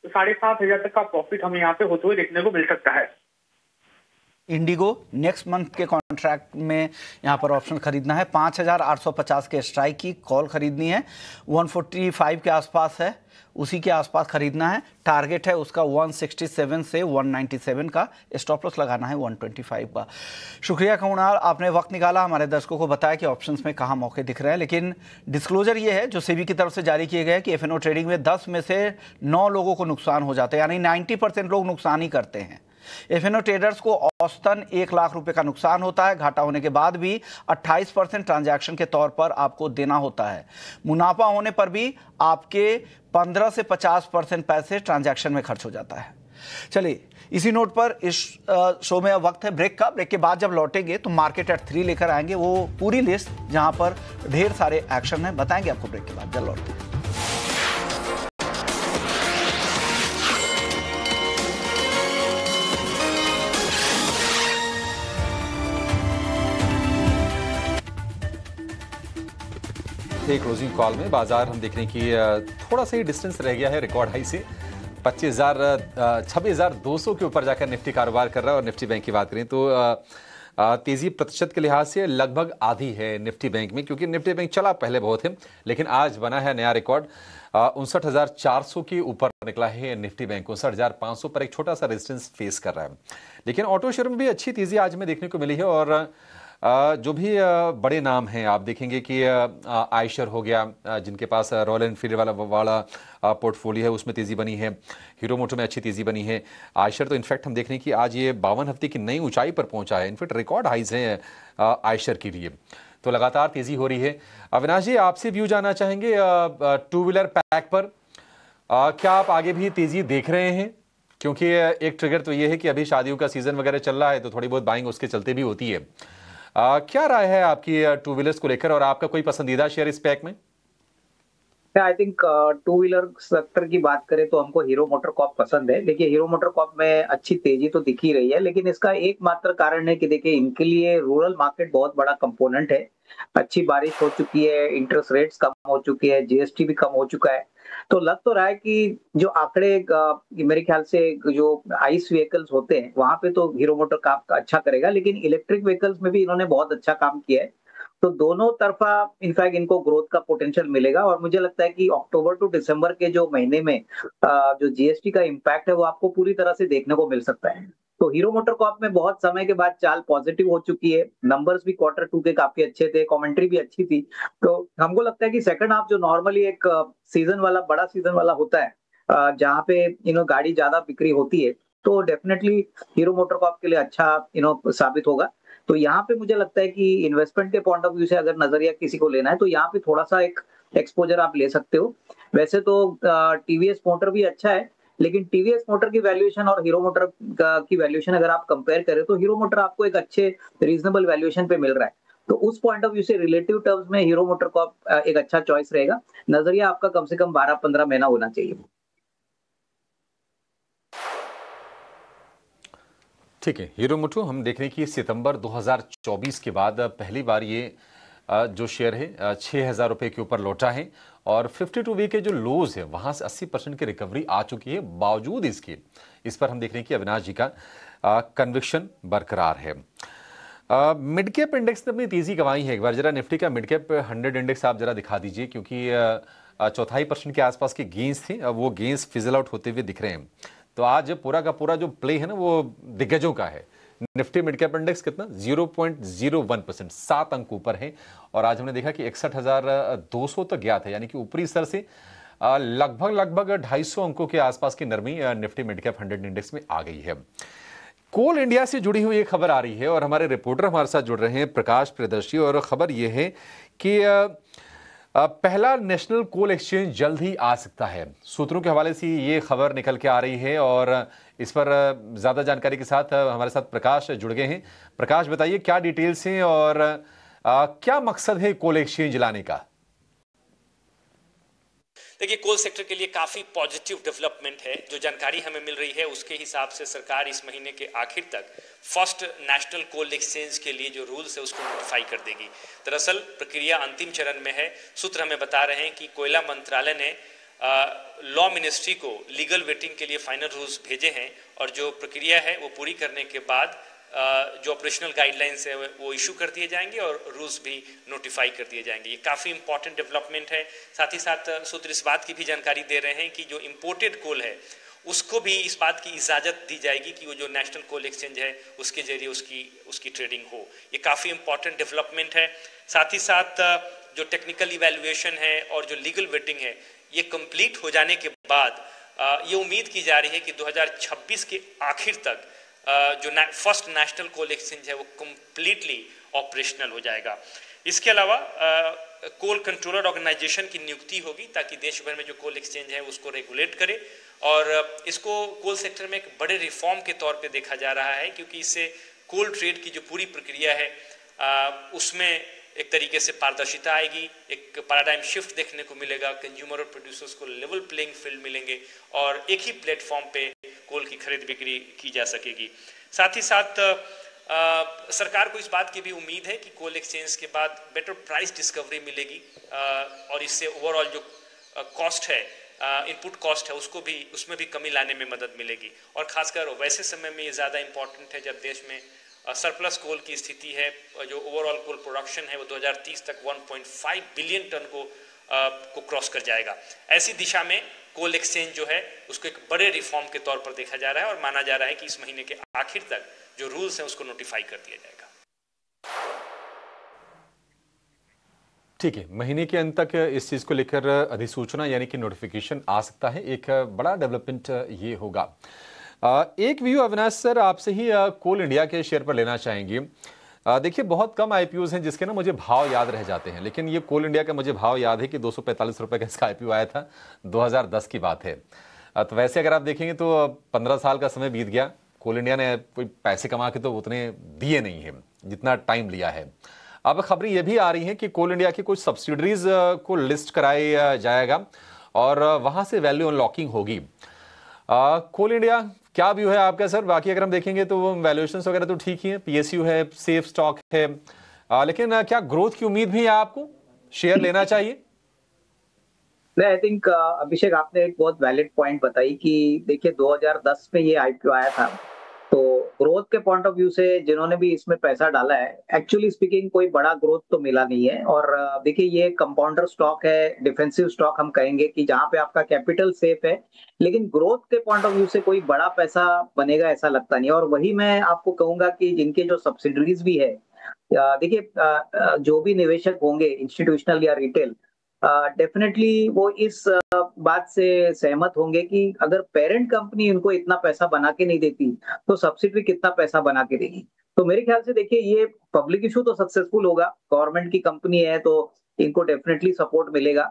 7,500 तक का प्रॉफिट हमें यहाँ पे होते हुए देखने को मिल सकता है। इंडिगो नेक्स्ट मंथ के कॉन्ट्रैक्ट में यहाँ पर ऑप्शन खरीदना है। 5,850 के स्ट्राइक की कॉल खरीदनी है। 145 के आसपास है, उसी के आसपास खरीदना है। टारगेट है उसका 167 से 197 का। स्टॉप लॉस लगाना है 125 का। शुक्रिया कुणाल, आपने वक्त निकाला, हमारे दर्शकों को बताया कि ऑप्शंस में कहाँ मौके दिख रहे हैं। लेकिन डिस्क्लोजर ये है जो सेबी की तरफ से जारी किए गए हैं कि एफएनओ ट्रेडिंग में 10 में से 9 लोगों को नुकसान हो जाता है, यानी 90% लोग नुकसान ही करते हैं। एफएनओ ट्रेडर्स को औसतन 1 लाख रुपए का नुकसान होता है। घाटा होने के बाद भी 28% ट्रांजैक्शन के तौर पर आपको देना होता है। मुनाफा होने पर भी आपके 15 से 50% पैसे ट्रांजैक्शन में खर्च हो जाता है। चलिए इसी नोट पर इस शो में अब वक्त है ब्रेक का। ब्रेक के बाद जब लौटेंगे तो मार्केट एट 3 लेकर आएंगे, वो पूरी लिस्ट जहां पर ढेर सारे एक्शन है, बताएंगे आपको ब्रेक के बाद। जल्द लौटते हैं। क्लोजिंग कॉल में बाजार हम देख रहे हैं कि थोड़ा सा ही डिस्टेंस रह गया है रिकॉर्ड हाई से। 26,200 के ऊपर जाकर निफ्टी कारोबार कर रहा है। और निफ्टी बैंक की बात करें तो तेजी प्रतिशत के लिहाज से लगभग आधी है निफ्टी बैंक में, क्योंकि निफ्टी बैंक चला पहले बहुत है, लेकिन आज बना है नया रिकॉर्ड। 59,400 के ऊपर निकला है निफ्टी बैंक। 59,500 पर एक छोटा सा रेजिस्टेंस फेस कर रहा है। लेकिन ऑटो शेयर में भी अच्छी तेजी आज में देखने को मिली है। और जो भी बड़े नाम हैं आप देखेंगे कि आयशर हो गया, जिनके पास रॉयल एनफील्ड वाला पोर्टफोलियो है, उसमें तेज़ी बनी है। हीरो मोटो में अच्छी तेज़ी बनी है। आयशर तो इनफैक्ट हम देख रहे हैं कि आज ये 52 हफ्ते की नई ऊंचाई पर पहुंचा है। इनफैक्ट रिकॉर्ड हाइज हैं आयशर के लिए, तो लगातार तेज़ी हो रही है। अविनाश जी, आपसे व्यू जानना चाहेंगे टू व्हीलर पैक पर, क्या आप आगे भी तेज़ी देख रहे हैं? क्योंकि एक ट्रिगर तो ये है कि अभी शादियों का सीज़न वगैरह चल रहा है, तो थोड़ी बहुत बाइंग उसके चलते भी होती है। क्या राय है आपकी टू व्हीलर्स को लेकर, और आपका कोई पसंदीदा शेयर इस पैक में? I think two wheeler sector की बात करें तो हमको हीरो मोटर कॉर्प पसंद है। देखिए हीरो मोटर कॉर्प में अच्छी तेजी तो दिख ही रही है, लेकिन इसका एकमात्र कारण है कि देखिए इनके लिए रूरल मार्केट बहुत बड़ा कंपोनेंट है। अच्छी बारिश हो चुकी है, इंटरेस्ट रेट्स कम हो चुकी है, जीएसटी भी कम हो चुका है। तो लग तो रहा है कि जो आंकड़े मेरे ख्याल से जो आइस व्हीकल्स होते हैं वहां पे तो हीरो मोटर कॉर्प अच्छा करेगा, लेकिन इलेक्ट्रिक व्हीकल्स में भी इन्होंने बहुत अच्छा काम किया है। तो दोनों तरफा इनफैक्ट इनको ग्रोथ का पोटेंशियल मिलेगा। और मुझे लगता है कि अक्टूबर टू दिसंबर के जो महीने में जो जीएसटी का इम्पैक्ट है वो आपको पूरी तरह से देखने को मिल सकता है। तो हीरो मोटर कॉर्प में बहुत समय के बाद चाल पॉजिटिव हो चुकी है। नंबर्स भी Q2 के काफी अच्छे थे, कमेंट्री भी अच्छी थी। तो हमको लगता है कि सेकंड हाफ जो नॉर्मली एक सीजन वाला बड़ा सीजन वाला होता है, जहाँ पे गाड़ी ज्यादा बिक्री होती है, तो डेफिनेटली हीरो मोटर कॉर्प के लिए अच्छा साबित होगा। तो यहाँ पे मुझे लगता है कि इन्वेस्टमेंट के पॉइंट ऑफ व्यू से अगर नजरिया किसी को लेना है तो यहाँ पे थोड़ा सा एक एक्सपोजर आप ले सकते हो। वैसे तो टीवीएस मोटर भी अच्छा है, लेकिन टीवीएस मोटर की वैल्यूएशन और हीरो मोटर की वैल्यूएशन अगर आप कंपेयर करें तो हीरो मोटर आपको एक अच्छे रीजनेबल वैल्यूएशन पे मिल रहा है। तो उस पॉइंट ऑफ व्यू से रिलेटिव टर्म्स में हीरो मोटर कॉर्प एक अच्छा चॉइस रहेगा। नजरिया आपका कम से कम 12-15 महीना होना चाहिए। ठीक है, हीरो मोटो हम देख रहे हैं कि सितंबर 2024 के बाद पहली बार ये जो शेयर है 6,000 रुपये के ऊपर लौटा है। और 52 वीक के जो लोज है वहां से 80% की रिकवरी आ चुकी है। बावजूद इसके इस पर हम देख रहे हैं कि अविनाश जी का कन्विक्शन बरकरार है। मिड कैप इंडेक्स ने अपनी तेजी गंवाई है। एक बार जरा निफ्टी का मिड कैप 100 इंडेक्स आप जरा दिखा दीजिए, क्योंकि 0.25% के आसपास के गेंस थे, अब वो गेंस फिजल आउट होते हुए दिख रहे हैं। तो आज पूरा का पूरा जो प्ले है ना वो दिग्गजों का है। निफ्टी मिड कैप इंडेक्स कितना 0.01%, 7 अंक ऊपर है। और आज हमने देखा कि 61,200 तक गया था, यानी कि ऊपरी स्तर से लगभग 250 अंकों के आसपास की नरमी निफ्टी मिड कैप 100 इंडेक्स में आ गई है। कोल इंडिया से जुड़ी हुई एक खबर आ रही है और हमारे रिपोर्टर हमारे साथ जुड़ रहे हैं प्रकाश प्रियदर्शी। और खबर यह है कि पहला नेशनल कोल एक्सचेंज जल्द ही आ सकता है। सूत्रों के हवाले से ये खबर निकल के आ रही है और इस पर ज्यादा जानकारी के साथ हमारे साथ प्रकाश जुड़ गए हैं। प्रकाश, बताइए क्या डिटेल्स हैं और क्या मकसद है कोल एक्सचेंज लाने का? देखिए, कोल सेक्टर के लिए काफ़ी पॉजिटिव डेवलपमेंट है। जो जानकारी हमें मिल रही है उसके हिसाब से सरकार इस महीने के आखिर तक फर्स्ट नेशनल कोल एक्सचेंज के लिए जो रूल्स है उसको नोटिफाई कर देगी। दरअसल प्रक्रिया अंतिम चरण में है। सूत्र हमें बता रहे हैं कि कोयला मंत्रालय ने लॉ मिनिस्ट्री को लीगल वेटिंग के लिए फाइनल रूल्स भेजे हैं और जो प्रक्रिया है वो पूरी करने के बाद जो ऑपरेशनल गाइडलाइंस है वो इशू कर दिए जाएंगे और रूल्स भी नोटिफाई कर दिए जाएंगे। ये काफ़ी इंपॉर्टेंट डेवलपमेंट है। साथ ही साथ सूत्र इस बात की भी जानकारी दे रहे हैं कि जो इम्पोर्टेड कोल है उसको भी इस बात की इजाज़त दी जाएगी कि वो जो नेशनल कोल एक्सचेंज है उसके जरिए उसकी ट्रेडिंग हो। ये काफ़ी इंपॉर्टेंट डेवलपमेंट है। साथ ही साथ जो टेक्निकल इवैल्यूएशन है और जो लीगल वेटिंग है ये कंप्लीट हो जाने के बाद ये उम्मीद की जा रही है कि 2026 के आखिर तक जो फर्स्ट नेशनल कोल एक्सचेंज है वो कंप्लीटली ऑपरेशनल हो जाएगा। इसके अलावा कोल कंट्रोलर ऑर्गेनाइजेशन की नियुक्ति होगी ताकि देश भर में जो कोल एक्सचेंज है उसको रेगुलेट करे। और इसको कोल सेक्टर में एक बड़े रिफॉर्म के तौर पे देखा जा रहा है, क्योंकि इससे कोल ट्रेड की जो पूरी प्रक्रिया है उसमें एक तरीके से पारदर्शिता आएगी, एक पैराडाइम शिफ्ट देखने को मिलेगा, कंज्यूमर और प्रोड्यूसर्स को लेवल प्लेइंग फील्ड मिलेंगे और एक ही प्लेटफॉर्म पे कोल की खरीद बिक्री की जा सकेगी। साथ ही साथ सरकार को इस बात की भी उम्मीद है कि कोल एक्सचेंज के बाद बेटर प्राइस डिस्कवरी मिलेगी और इससे ओवरऑल जो कॉस्ट है, इनपुट कॉस्ट है, उसमें भी कमी लाने में मदद मिलेगी। और खासकर वैसे समय में ये ज़्यादा इम्पॉर्टेंट है जब देश में सरप्लस कोल की स्थिति है। जो ओवरऑल कोल प्रोडक्शन है वो 2030 तक 1.5 बिलियन टन को क्रॉस कर जाएगा। ऐसी दिशा में कोल एक्सचेंज जो है उसको एक बड़े रिफॉर्म के तौर पर देखा जा रहा है और माना जा रहा है कि इस महीने के आखिर तक जो रूल्स हैं उसको नोटिफाई कर दिया जाएगा। ठीक है, महीने के अंत तक इस चीज को लेकर अधिसूचना यानी कि नोटिफिकेशन आ सकता है। एक बड़ा डेवलपमेंट ये होगा। एक व्यू अविनाश सर आपसे ही कोल इंडिया के शेयर पर लेना चाहेंगे। देखिए बहुत कम आईपीओज हैं जिसके ना मुझे भाव याद रह जाते हैं, लेकिन ये कोल इंडिया का मुझे भाव याद है कि 245 रुपए का इसका आईपीओ आया था, 2010 की बात है। तो वैसे अगर आप देखेंगे तो 15 साल का समय बीत गया, कोल इंडिया ने कोई पैसे कमा के तो उतने दिए नहीं है जितना टाइम लिया है। अब खबरें यह भी आ रही हैं कि कोल इंडिया की कुछ सब्सिडरीज को लिस्ट कराया जाएगा और वहां से वैल्यू अनलॉकिंग होगी। कोल इंडिया क्या व्यू है आपका सर? बाकी अगर हम देखेंगे तो वैल्यूएशंस वगैरह तो ठीक ही है, पीएसयू है, सेफ स्टॉक है, लेकिन क्या ग्रोथ की उम्मीद भी है? आपको शेयर लेना चाहिए? आई थिंक अभिषेक आपने एक बहुत वैलिड पॉइंट बताई कि देखिए 2010 में ये आईपीओ आया था, तो ग्रोथ के पॉइंट ऑफ व्यू से जिन्होंने भी इसमें पैसा डाला है, एक्चुअली स्पीकिंग कोई बड़ा ग्रोथ तो मिला नहीं है। और देखिए ये कंपाउंडर स्टॉक है, डिफेंसिव स्टॉक हम कहेंगे कि जहां पे आपका कैपिटल सेफ है, लेकिन ग्रोथ के पॉइंट ऑफ व्यू से कोई बड़ा पैसा बनेगा ऐसा लगता नहीं। और वही मैं आपको कहूंगा कि जिनके जो सब्सिडरीज भी है, देखिए जो भी निवेशक होंगे इंस्टीट्यूशनल या रिटेल, डेफिनेटली वो इस बात से सहमत होंगे कि अगर पेरेंट कंपनी उनको इतना पैसा बना के नहीं देती तो सब्सिडरी कितना पैसा बना के देगी। तो मेरे ख्याल से देखिए ये पब्लिक इशू तो सक्सेसफुल होगा, गवर्नमेंट की कंपनी है तो इनको डेफिनेटली सपोर्ट मिलेगा,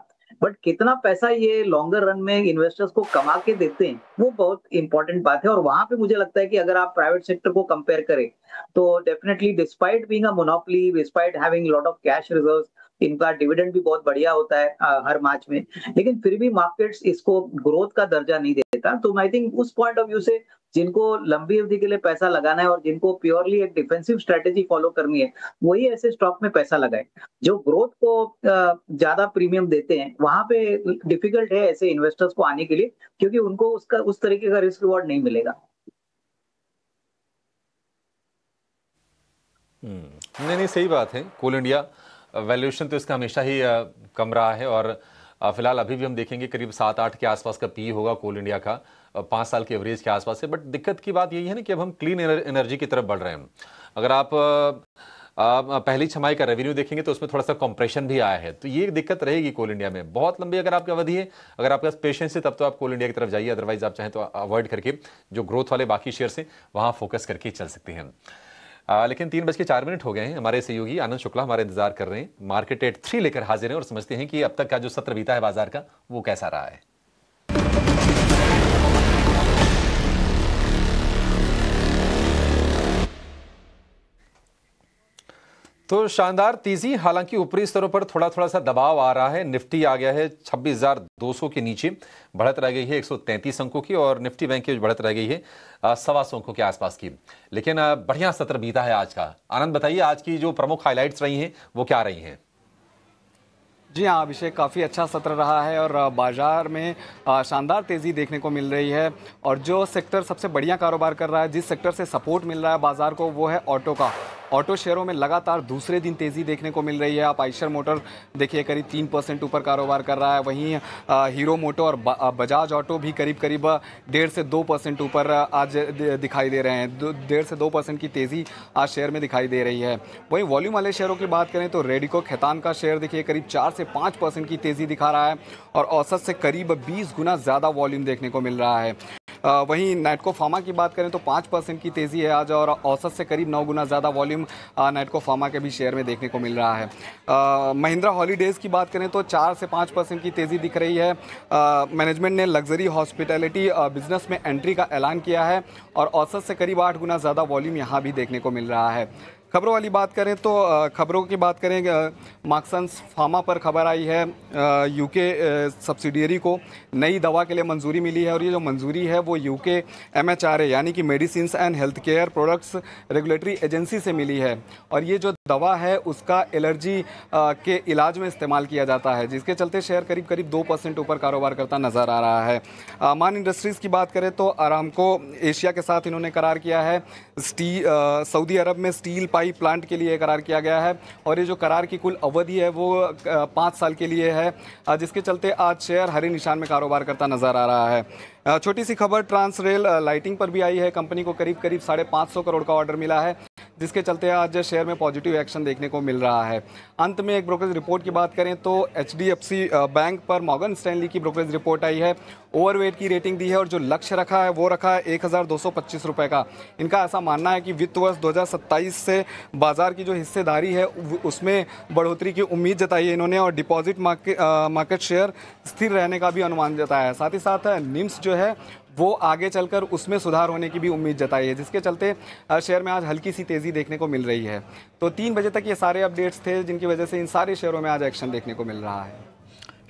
बट कितना पैसा ये लॉन्गर रन में इन्वेस्टर्स को कमा के देते हैं वो बहुत इंपॉर्टेंट बात है। और वहां पे मुझे लगता है कि अगर आप प्राइवेट सेक्टर को कंपेयर करें तो definitely despite being a monopoly, despite having lot of cash reserves, इनका डिविडेंड भी बहुत बढ़िया होता है हर मार्च में, लेकिन फिर भी मार्केट्स इसको ग्रोथ का दर्जा नहीं देता। तो आई थिंक उस पॉइंट ऑफ व्यू से जिनको लंबी अवधि के लिए पैसा लगाना है और जिनको प्योरली एक डिफेंसिव स्ट्रेटेजी फॉलो करनी है, वही ऐसे स्टॉक में पैसा लगाए। जो ग्रोथ को ज्यादा प्रीमियम देते हैं वहां पे डिफिकल्ट है ऐसे इन्वेस्टर्स को आने के लिए, क्योंकि उनको उसका उस तरीके का रिस्क रिवॉर्ड नहीं मिलेगा। नहीं, सही बात है। कोल इंडिया वैल्यूएशन तो इसका हमेशा ही कम रहा है और फिलहाल अभी भी हम देखेंगे करीब 7-8 के आसपास का पी होगा कोल इंडिया का, 5 साल के एवरेज के आसपास है। बट दिक्कत की बात यही है ना कि अब हम क्लीन एनर्जी की तरफ बढ़ रहे हैं। अगर आप पहली छमाही का रेवेन्यू देखेंगे तो उसमें थोड़ा सा कंप्रेशन भी आया है, तो ये दिक्कत रहेगी कोल इंडिया में। बहुत लंबी अगर आपकी अवधि है, अगर आपके पास पेशेंस है, तब तो आप कोल इंडिया की तरफ जाइए, अदरवाइज आप चाहें तो अवॉइड करके जो ग्रोथ वाले बाकी शेयर हैं वहाँ फोकस करके चल सकते हैं। लेकिन 3:04 हो गए हैं। हमारे सहयोगी आनंद शुक्ला हमारे इंतजार कर रहे हैं, मार्केट एट 3 लेकर हाजिर हैं और समझते हैं कि अब तक का जो सत्र बीता है बाजार का वो कैसा रहा है। तो शानदार तेजी, हालांकि ऊपरी स्तरों पर थोड़ा थोड़ा सा दबाव आ रहा है। निफ्टी आ गया है 26,200 के नीचे, बढ़त रह गई है 133 अंकों की, और निफ्टी बैंक की बढ़त रह गई है 125 अंकों के आसपास की। लेकिन बढ़िया सत्र बीता है आज का। आनंद बताइए आज की जो प्रमुख हाइलाइट्स रही हैं वो क्या रही हैं? जी हाँ अभिषेक, काफ़ी अच्छा सत्र रहा है और बाजार में शानदार तेज़ी देखने को मिल रही है। और जो सेक्टर सबसे बढ़िया कारोबार कर रहा है, जिस सेक्टर से सपोर्ट मिल रहा है बाजार को, वो है ऑटो का। ऑटो शेयरों में लगातार दूसरे दिन तेज़ी देखने को मिल रही है। आप आइशर मोटर देखिए करीब 3% ऊपर कारोबार कर रहा है, वहीं हीरो मोटो और बजाज ऑटो भी करीब 1.5 से 2% ऊपर आज दिखाई दे रहे हैं। 1.5 से 2% की तेज़ी आज शेयर में दिखाई दे रही है। वहीं वॉल्यूम वाले शेयरों की बात करें तो रेडिको खैतान का शेयर देखिए करीब 4 से 5% की तेज़ी दिखा रहा है और औसत से करीब 20 गुना ज़्यादा वॉल्यूम देखने को मिल रहा है। वहीं नाटको फार्मा की बात करें तो 5% की तेज़ी है आज और औसत से करीब 9 गुना ज़्यादा वॉल्यूम नाटको फार्मा के भी शेयर में देखने को मिल रहा है। महिंद्रा हॉलीडेज़ की बात करें तो 4 से 5% की तेज़ी दिख रही है। मैनेजमेंट ने लग्जरी हॉस्पिटैलिटी बिजनेस में एंट्री का ऐलान किया है और औसत से करीब 8 गुना ज़्यादा वॉल्यूम यहाँ भी देखने को मिल रहा है। खबरों वाली बात करें तो खबरों की बात करें, मार्क्संस फार्मा पर खबर आई है यूके सब्सिडियरी को नई दवा के लिए मंजूरी मिली है और ये जो मंजूरी है वो यूके MHRA यानी कि medicines and health care products regulatory agency से मिली है और ये जो दवा है उसका एलर्जी के इलाज में इस्तेमाल किया जाता है, जिसके चलते शेयर करीब करीब 2% ऊपर कारोबार करता नज़र आ रहा है। मान इंडस्ट्रीज़ की बात करें तो अरामको एशिया के साथ इन्होंने करार किया है, सऊदी अरब में स्टील पाइप प्लांट के लिए करार किया गया है और ये जो करार की कुल अवधि है वो 5 साल के लिए है, जिसके चलते आज शेयर हरे निशान में कारोबार करता नजर आ रहा है। छोटी सी खबर ट्रांस रेल लाइटिंग पर भी आई है, कंपनी को करीब करीब 550 करोड़ का ऑर्डर मिला है, जिसके चलते आज शेयर में पॉजिटिव एक्शन देखने को मिल रहा है। अंत में एक ब्रोकरेज रिपोर्ट की बात करें तो HDFC बैंक पर मॉर्गन स्टैनली की ब्रोकरेज रिपोर्ट आई है, ओवरवेट की रेटिंग दी है और जो लक्ष्य रखा है वो रखा है 1225 रुपये का। इनका ऐसा मानना है कि वित्त वर्ष 2027 से बाजार की जो हिस्सेदारी है उसमें बढ़ोतरी की उम्मीद जताई है इन्होंने और डिपॉजिट मार्केट शेयर स्थिर रहने का भी अनुमान जताया है। साथ ही साथ निम्स जो है वो आगे चलकर उसमें सुधार होने की भी उम्मीद जताई है, जिसके चलते शेयर में आज हल्की सी तेज़ी देखने को मिल रही है। तो 3 बजे तक ये सारे अपडेट्स थे जिनकी वजह से इन सारे शेयरों में आज एक्शन देखने को मिल रहा है।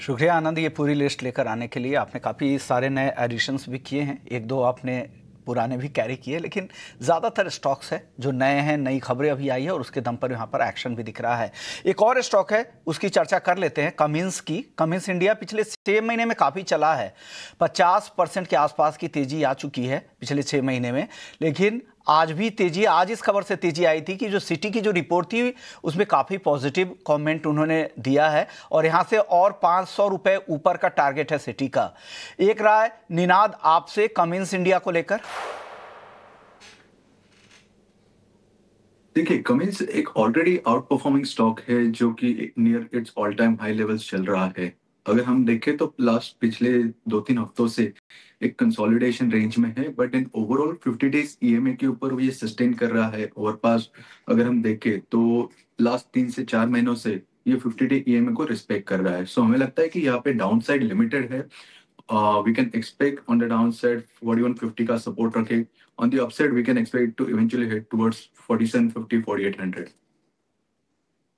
शुक्रिया आनंद, ये पूरी लिस्ट लेकर आने के लिए। आपने काफ़ी सारे नए एडिशंस भी किए हैं, 1-2 आपने पुराने भी कैरी किए, लेकिन ज़्यादातर स्टॉक्स है जो नए हैं, नई खबरें अभी आई है और उसके दम पर यहाँ पर एक्शन भी दिख रहा है। एक और स्टॉक है उसकी चर्चा कर लेते हैं, कमिंस की। कमिंस इंडिया पिछले 6 महीने में काफ़ी चला है, 50% के आसपास की तेज़ी आ चुकी है पिछले 6 महीने में, लेकिन आज भी तेजी, आज इस खबर से तेजी आई थी कि जो सिटी की जो रिपोर्ट थी उसमें काफ़ी पॉजिटिव कमेंट उन्होंने दिया है और यहाँ से और 500 रुपये ऊपर का टारगेट है सिटी का। एक राय निनाद आपसे कमिंस इंडिया को लेकर। देखिए, कमिंस एक ऑलरेडी आउट परफॉर्मिंग स्टॉक है जो कि near it's all time high levels चल रहा है। अगर हम देखें तो पिछले 2-3 हफ्तों से एक कंसोलिडेशन रेंज में है, but in overall 50 days EMA के ऊपर वो ये सस्टेन कर रहा है। ओवरपास अगर हम देखें तो लास्ट 3 से 4 महीनों से ये 50 डे EMA को रिस्पेक्ट कर रहा है। सो हमें लगता है कि यहाँ पे डाउन साइड लिमिटेड है। We can expect on the downside 4150 का सपोर्ट रखे, on the upside we can expect to eventually head towards 4750 4800।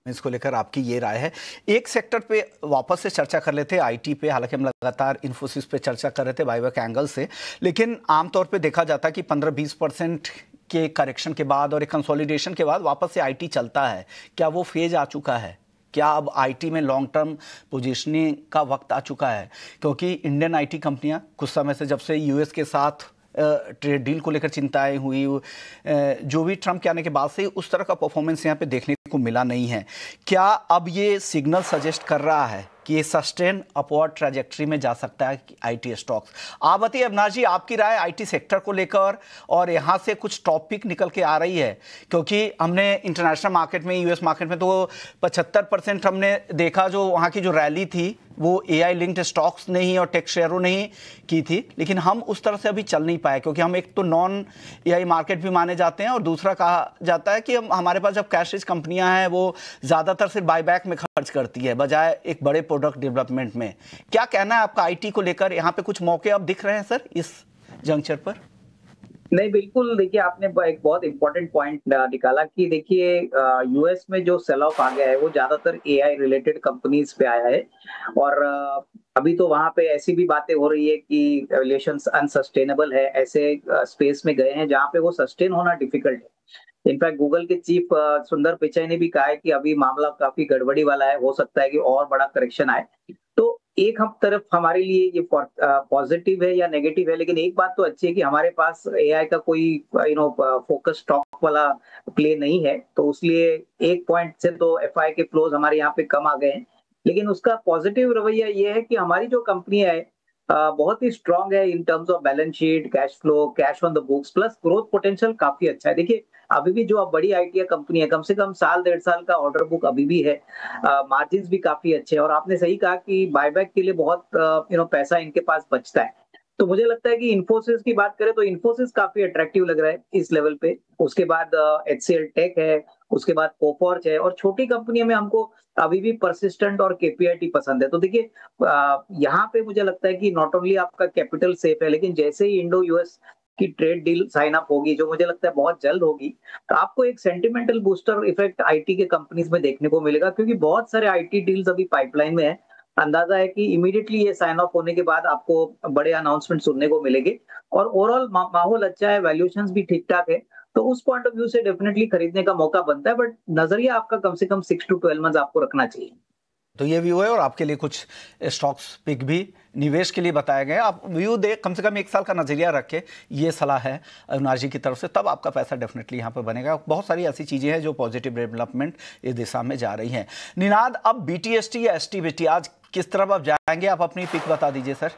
इसको लेकर आपकी ये राय है। एक सेक्टर पे वापस से चर्चा कर लेते हैं, IT पे। हालांकि हम लगातार इन्फोसिस पे चर्चा कर रहे थे बाईबैक एंगल से, लेकिन आमतौर पे देखा जाता है कि 15-20% के करेक्शन के बाद और एक कंसोलिडेशन के बाद वापस से IT चलता है। क्या वो फेज आ चुका है? क्या अब IT में लॉन्ग टर्म पोजीशनिंग का वक्त आ चुका है? क्योंकि इंडियन IT कंपनियां कुछ समय से, जब से US के साथ ट्रेड डील को लेकर चिंताएं हुई, जो भी ट्रंप के आने के बाद से उस तरह का परफॉर्मेंस यहाँ पे देखने को मिला नहीं है। क्या अब ये सिग्नल सजेस्ट कर रहा है कि ये सस्टेन अपवर्ड ट्रैजेक्टरी में जा सकता है IT स्टॉक्स? आप बताइए अविनाश जी, आपकी राय IT सेक्टर को लेकर, और यहाँ से कुछ टॉपिक निकल के आ रही है क्योंकि हमने इंटरनेशनल मार्केट में, US मार्केट में तो 75% हमने देखा जो वहाँ की जो रैली थी वो AI लिंक्ड स्टॉक्स ने ही और टेक शेयरों ने ही की थी, लेकिन हम उस तरह से अभी चल नहीं पाए क्योंकि हम एक तो नॉन AI मार्केट भी माने जाते हैं और दूसरा कहा जाता है कि हमारे पास जब कैश रिच कंपनियां हैं वो ज़्यादातर सिर्फ बायबैक में खर्च करती है बजाय एक बड़े प्रोडक्ट डेवलपमेंट में। क्या कहना है आपका IT को लेकर? यहाँ पे कुछ मौके अब दिख रहे हैं सर इस जंक्चर पर? नहीं, बिल्कुल। देखिए, आपने एक बहुत इंपॉर्टेंट पॉइंट निकाला कि देखिए US में जो सेल ऑफ आ गया है वो ज्यादातर AI रिलेटेड कंपनीज पे आया है और अभी तो वहां पे ऐसी भी बातें हो रही है कि वैल्यूएशंस अनसस्टेनेबल है, ऐसे स्पेस में गए हैं जहां पे वो सस्टेन होना डिफिकल्ट है। इनफैक्ट गूगल के चीफ सुंदर पिचाई ने भी कहा है कि अभी मामला काफी गड़बड़ी वाला है, हो सकता है कि और बड़ा करेक्शन आए। तो एक हम तरफ हमारे लिए ये पॉजिटिव है या नेगेटिव है, लेकिन एक बात तो अच्छी है कि हमारे पास AI का कोई फोकस स्टॉक वाला प्ले नहीं है, तो इसलिए एक पॉइंट से तो FI के फ्लोज हमारे यहाँ पे कम आ गए हैं। लेकिन उसका पॉजिटिव रवैया ये है कि हमारी जो कंपनी है बहुत ही स्ट्रांग है in terms of balance sheet, cash flow, cash on the books, plus growth potential काफी अच्छा है। देखिए, अभी भी जो अब बड़ी IT कंपनी है, कम से कम 1.5 साल का ऑर्डर बुक अभी भी है, मार्जिन्स भी काफी अच्छे हैं और आपने सही कहा कि बायबैक के लिए बहुत पैसा इनके पास बचता है। तो मुझे लगता है कि इन्फोसिस की बात करें तो इन्फोसिस काफी अट्रैक्टिव लग रहा है इस लेवल पे। उसके बाद HCL टेक है, उसके बाद कोफॉर्ज है, और छोटी कंपनियों में हमको अभी भी परसिस्टेंट और KPIT पसंद है। तो देखिए यहाँ पे मुझे लगता है कि नॉट ओनली आपका कैपिटल सेफ है, लेकिन जैसे ही इंडो यूएस की ट्रेड डील साइन अप होगी, जो मुझे लगता है बहुत जल्द होगी, तो आपको एक सेंटिमेंटल बूस्टर इफेक्ट आईटी के कंपनीज में देखने को मिलेगा, क्योंकि बहुत सारे आईटी डील्स अभी पाइपलाइन में है। अंदाजा है कि इमीडिएटली ये साइन ऑफ होने के बाद आपको बड़े अनाउंसमेंट सुनने को मिलेंगे, और ओवरऑल माहौल अच्छा है, वैल्यूएशंस भी ठीक ठाक है। तो उस पॉइंट ऑफ व्यू से डेफिनेटली खरीदने का मौका बनता है, बट नजरिया आपका कम से कम 6 to 12 मंथ आपको रखना चाहिए। तो ये व्यू है, और आपके लिए कुछ स्टॉक्स पिक भी निवेश के लिए बताए गए। आप व्यू दे, कम से कम 1 साल का नजरिया रखें, ये सलाह है अविनाश जी की तरफ से, तब आपका पैसा डेफिनेटली यहाँ पर बनेगा। बहुत सारी ऐसी चीज़ें हैं जो पॉजिटिव डेवलपमेंट इस दिशा में जा रही हैं। निनाद, अब BTST या STBT आज किस तरफ आप जाएंगे? आप अपनी पिक बता दीजिए सर।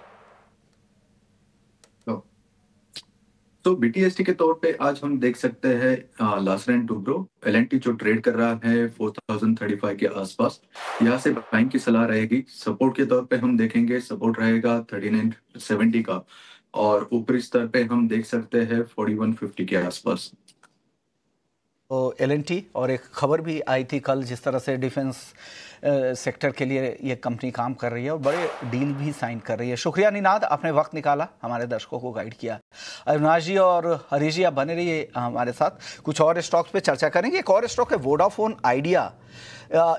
तो BTST के तौर पे आज हम देख सकते हैं लार्सन टू ब्रो L&T जो ट्रेड कर रहा है 4035 के आसपास। यहाँ से बाइंग की सलाह रहेगी। सपोर्ट के तौर पे हम देखेंगे, सपोर्ट रहेगा 3970 का, और ऊपरी स्तर पे हम देख सकते हैं 4150 के आसपास। तो L&T, और एक खबर भी आई थी कल, जिस तरह से डिफेंस सेक्टर के लिए ये कंपनी काम कर रही है और बड़े डील भी साइन कर रही है। शुक्रिया निनाद, आपने वक्त निकाला, हमारे दर्शकों को गाइड किया। अविनाश जी और हरीश जी, आप बने रहिए हमारे साथ। कुछ और स्टॉक्स पे चर्चा करेंगे। एक और स्टॉक है वोडाफोन आइडिया।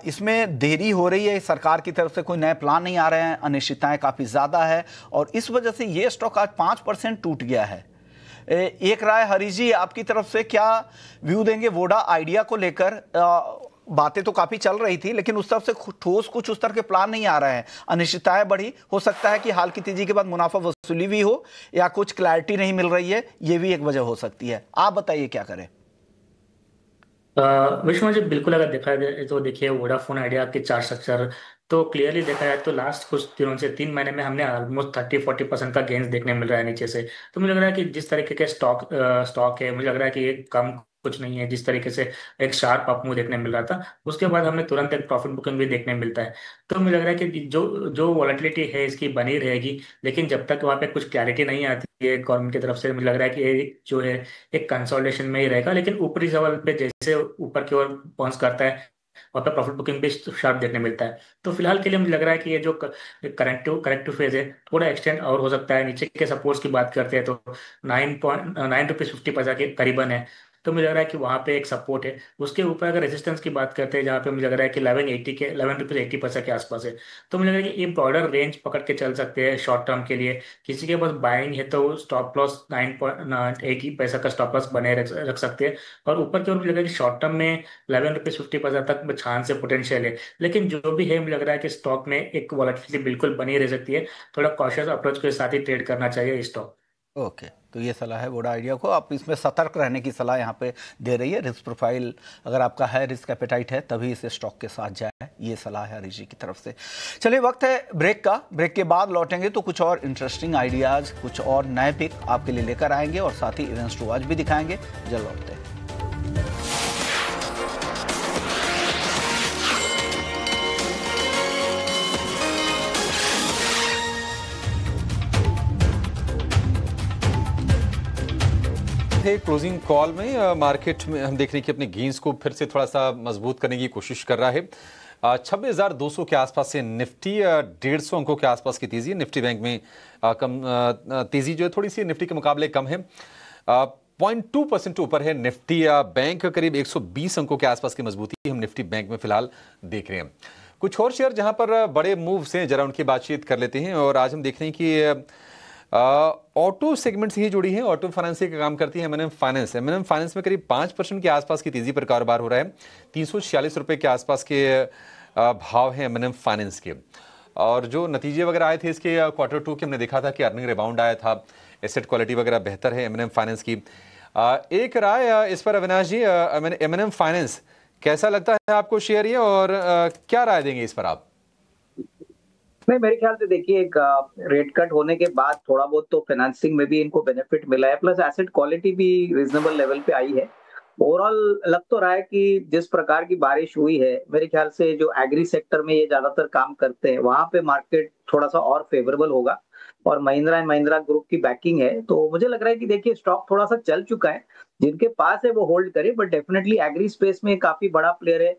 इसमें देरी हो रही है, सरकार की तरफ से कोई नए प्लान नहीं आ रहे हैं, अनिश्चितताएं काफ़ी ज़्यादा है, और इस वजह से ये स्टॉक आज 5% टूट गया है। एक राय हरीश जी आपकी तरफ से, क्या व्यू देंगे वोडा आइडिया को लेकर? बातें तो काफी चल रही थी, लेकिन उस तरफ से ठोस कुछ उस तरह के प्लान नहीं आ रहे हैं, अनिश्चितताएं बढ़ी, हो सकता है कि हाल की तेजी के बाद मुनाफा वसूली भी हो, या कुछ क्लैरिटी नहीं मिल रही है, ये भी एक वजह हो सकती है। आप बताइए क्या करें। विश्व जी, बिल्कुल अगर देखा जाए तो देखिए वोडाफोन आइडिया के चार्ट स्ट्रक्चर तो क्लियरली देखा जाए तो लास्ट कुछ दिनों से 3 महीने में हमने ऑलमोस्ट 30-40% का गेंस देखने मिल रहा है नीचे से। तो मुझे लग रहा है कि जिस तरीके के स्टॉक है, मुझे लग रहा है कि ये कम कुछ नहीं है। जिस तरीके से एक शार्प अप मूव देखने मिल रहा था, उसके बाद हमें तुरंत एक प्रॉफिट बुकिंग भी देखने मिलता है। तो मुझे लग रहा है कि जो वॉलेटिलिटी है इसकी बनी रहेगी, लेकिन जब तक वहाँ पे कुछ क्लैरिटी नहीं आती है गवर्नमेंट की तरफ से, मुझे लग रहा है कि ये जो है एक कंसोलिडेशन में ही रहेगा। लेकिन ऊपरी लेवल पे जैसे ऊपर की ओर पहुंच करता है, वहाँ पे प्रॉफिट बुकिंग भी शार्प देखने मिलता है। तो फिलहाल के लिए मुझे लग रहा है कि ये जो करेक्टिव फेज है थोड़ा एक्सटेंड और हो सकता है। नीचे के सपोर्ट्स की बात करते हैं तो 9.50 के करीबन है, तो मुझे लग रहा है कि वहाँ पे एक सपोर्ट है। उसके ऊपर अगर रेजिस्टेंस की बात करते हैं, जहाँ पे मुझे लग रहा है कि 11 रुपीज़ 80 पैसे के आसपास है, तो मुझे लग रहा है कि ये ब्रॉडर रेंज पकड़ के चल सकते हैं शॉर्ट टर्म के लिए। किसी के पास बाइंग है तो स्टॉप लॉस 9.1 पैसा का स्टॉप लॉस बने रख सकते हैं। और ऊपर की ओर मुझे लग रहा है कि शॉर्ट टर्म में 11 रुपीज़ 50 पैसा तक छान से पोटेंशियल है। लेकिन जो भी है, मुझे लग रहा है कि स्टॉक में एक वॉलेटिलिटी बिल्कुल बनी रह सकती है। थोड़ा कॉशियस अप्रोच के साथ ही ट्रेड करना चाहिए स्टॉक। ओके, तो ये सलाह है वोडा आइडिया को, आप इसमें सतर्क रहने की सलाह यहाँ पे दे रही है। रिस्क प्रोफाइल अगर आपका है, रिस्क एपेटाइट है, तभी इस स्टॉक के साथ जाए, ये सलाह है हरीश जी की तरफ से। चलिए, वक्त है ब्रेक का। ब्रेक के बाद लौटेंगे तो कुछ और इंटरेस्टिंग आइडियाज, कुछ और नए पिक आपके लिए लेकर आएंगे, और साथ ही इवेंट्स टू वॉच भी दिखाएंगे। जल्द लौटते हैं। क्लोजिंग कॉल में मार्केट में हम देख रहे हैं कि अपने गेंस को फिर से थोड़ा सा मजबूत करने की कोशिश कर रहा है। 26,200 के आसपास से निफ्टी 150 अंकों के आसपास की तेजी है। निफ्टी बैंक में कम तेजी जो है थोड़ी सी निफ्टी के मुकाबले कम है, 0.2% ऊपर है निफ्टी बैंक। करीब 120 अंकों के आसपास की मजबूती हम निफ्टी बैंक में फिलहाल देख रहे हैं। कुछ और शेयर जहां पर बड़े मूव्स हैं, जरा उनकी बातचीत कर लेते हैं। और आज हम देख रहे हैं कि ऑटो सेगमेंट से ही जुड़ी है, ऑटो फाइनेंसिंग का काम करती है M&M फाइनेंस। M&M फाइनेंस में करीब 5% के आसपास की तेजी पर कारोबार हो रहा है। 346 रुपए के आसपास के भाव हैं M&M फाइनेंस के। और जो नतीजे वगैरह आए थे इसके Q2 के, हमने देखा था कि अर्निंग रिबाउंड आया था, एसेट क्वालिटी वगैरह बेहतर है M&M फाइनेंस की। एक राय इस पर अविनाश जी, M&M फाइनेंस कैसा लगता है आपको शेयर ये, और क्या राय देंगे इस पर आप? नहीं, मेरे ख्याल से देखिए, एक रेट कट होने के बाद थोड़ा बहुत तो फाइनेंसिंग में भी इनको बेनिफिट मिला है, प्लस एसेट क्वालिटी भी रीजनेबल लेवल पे आई है। ओवरऑल लग तो रहा है कि जिस प्रकार की बारिश हुई है, मेरे ख्याल से जो एग्री सेक्टर में ये ज्यादातर काम करते हैं, वहां पे मार्केट थोड़ा सा और फेवरेबल होगा। और महिंद्रा एंड महिंद्रा ग्रुप की बैकिंग है, तो मुझे लग रहा है कि देखिए स्टॉक थोड़ा सा चल चुका है, जिनके पास है वो होल्ड करे, बट डेफिनेटली एग्री स्पेस में काफी बड़ा प्लेयर है।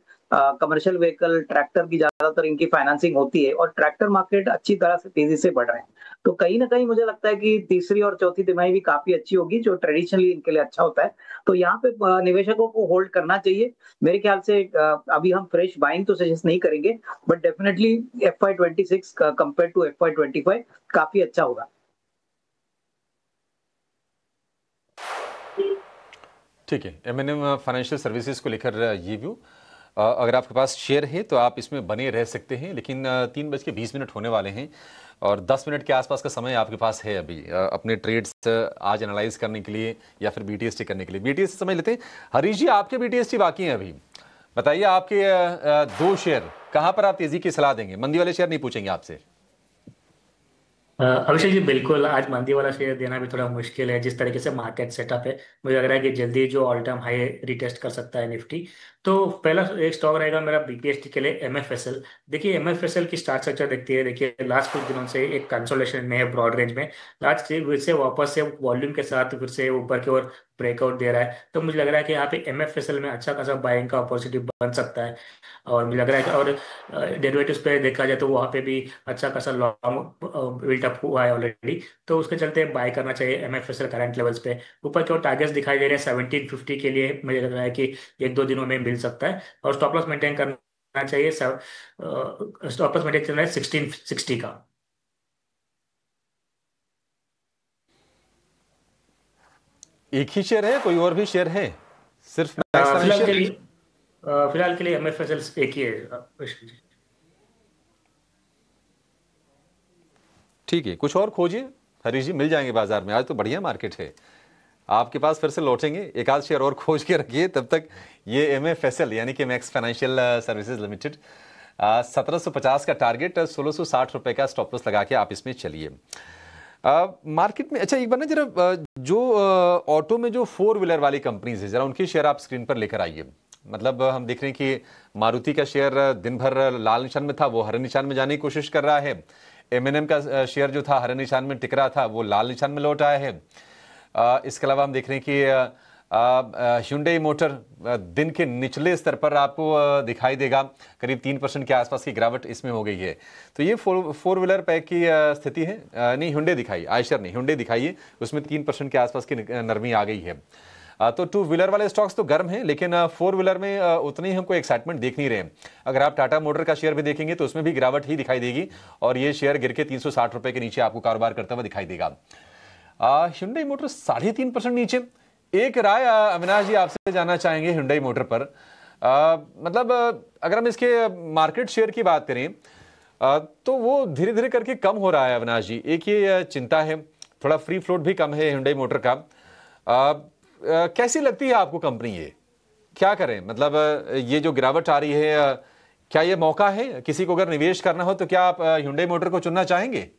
कमर्शियल व्हीकल ट्रैक्टर की ज्यादातर इनकी फाइनेंसिंग होती है, और ट्रैक्टर मार्केट अच्छी तरह से तेजी से बढ़ रहा है। तो कहीं ना कहीं मुझे लगता है कि तीसरी और चौथी तिमाही भी काफी अच्छी होगी, जो ट्रेडिशनली इनके लिए अच्छा होता है। तो यहाँ पे निवेशकों को होल्ड करना चाहिए। मेरे ख्याल से अभी हम फ्रेश बाइंग तो सजेस्ट नहीं करेंगे, but definitely FY26 compare to FY25 काफी अच्छा होगा। ठीक है, M&M फाइनेंशियल सर्विसेज को लेकर ये व्यू। अगर आपके पास शेयर है तो आप इसमें बने रह सकते हैं, लेकिन 3:20 होने वाले हैं और 10 मिनट के आसपास का समय आपके पास है अभी अपने ट्रेड्स आज एनालाइज करने के लिए या फिर BTST करने के लिए। BTST समय लेते हैं। हरीश जी, आपके BTST बाकी हैं अभी, बताइए आपके 2 शेयर कहाँ पर आप तेजी की सलाह देंगे? मंदी वाले शेयर नहीं पूछेंगे आपसे। अभिषेक जी, बिल्कुल आज मंदी वाला शेयर देना भी थोड़ा मुश्किल है। जिस तरीके से मार्केट सेटअप है, मुझे लग रहा है कि जल्दी जो ऑल टाइम हाई रिटेस्ट कर सकता है निफ्टी। तो पहला एक स्टॉक रहेगा मेरा BPST के लिए MFSL। देखिए MFSL की स्टार्ट स्ट्रक्चर देखती है, देखिए लास्ट कुछ दिनों से एक कंसोलिडेशन में है ब्रॉड रेंज में। आज से फिर से वापस से वॉल्यूम के साथ फिर से ऊपर की ओर ब्रेकआउट दे रहा है। तो मुझे लग रहा है कि यहाँ पे MFSL में अच्छा खासा बाइंग का अपॉर्चुनिटी बन सकता है। और मुझे लग रहा है कि और डेरिवेटिव्स पे देखा जाए तो वहाँ पे भी अच्छा खासा लॉन्ग बिल्टअप हुआ है ऑलरेडी। तो उसके चलते बाय करना चाहिए MFSL करंट लेवल्स पे। ऊपर की ओर टारगेट्स दिखाई दे रहे हैं 1750 के लिए, मुझे लग रहा है कि 1-2 दिनों में मिल सकता है। और स्टॉप लॉस मेंटेन करना चाहिए, स्टॉप लॉस मेंटेन करना है 1660 का। एक ही शेयर है, कोई और भी शेयर है? सिर्फ फिलहाल के लिए MFSL एक ही है। ठीक है, कुछ और खोजिए हरीश जी, मिल जाएंगे बाजार में। आज तो बढ़िया मार्केट है, आपके पास फिर से लौटेंगे। एक आध शेयर और खोज के रखिए। तब तक ये MFSL यानी कि मैक्स फाइनेंशियल सर्विसेज लिमिटेड 1750 का टारगेट, 1660 रुपए का स्टॉप लॉस लगा के आप इसमें चलिए मार्केट में। अच्छा, एक बार ना जरा जो ऑटो में जो 4 व्हीलर वाली कंपनीज है, जरा उनकी शेयर आप स्क्रीन पर लेकर आइए। मतलब हम देख रहे हैं कि मारुति का शेयर दिन भर लाल निशान में था, वो हरे निशान में जाने की कोशिश कर रहा है। M&M का शेयर जो था हरे निशान में टिक रहा था, वो लाल निशान में लौट आया है। इसके अलावा हम देख रहे हैं कि Hyundai मोटर दिन के निचले स्तर पर आपको दिखाई देगा, करीब 3% के आसपास की गिरावट इसमें हो गई है। तो ये 4 व्हीलर पैक की स्थिति है। नहीं, Hyundai दिखाई, आयशर नहीं, Hyundai दिखाइए, उसमें 3% के आसपास की नरमी आ गई है। तो 2 व्हीलर वाले स्टॉक्स तो गर्म हैं, लेकिन 4 व्हीलर में उतनी हमको एक्साइटमेंट देख नहीं रहे हैं। अगर आप टाटा मोटर का शेयर भी देखेंगे तो उसमें भी गिरावट ही दिखाई देगी, और ये शेयर गिर के 360 रुपए के नीचे आपको कारोबार करता हुआ दिखाई देगा। Hyundai मोटर 3.5% नीचे। एक राय अविनाश जी आपसे जानना चाहेंगे Hyundai मोटर पर। मतलब अगर हम इसके मार्केट शेयर की बात करें तो वो धीरे धीरे करके कम हो रहा है अविनाश जी। एक ये चिंता है, थोड़ा फ्री फ्लोट भी कम है Hyundai मोटर का। कैसी लगती है आपको कंपनी? ये क्या करें? मतलब ये जो गिरावट आ रही है, क्या ये मौका है किसी को अगर निवेश करना हो तो क्या आप Hyundai मोटर को चुनना चाहेंगे?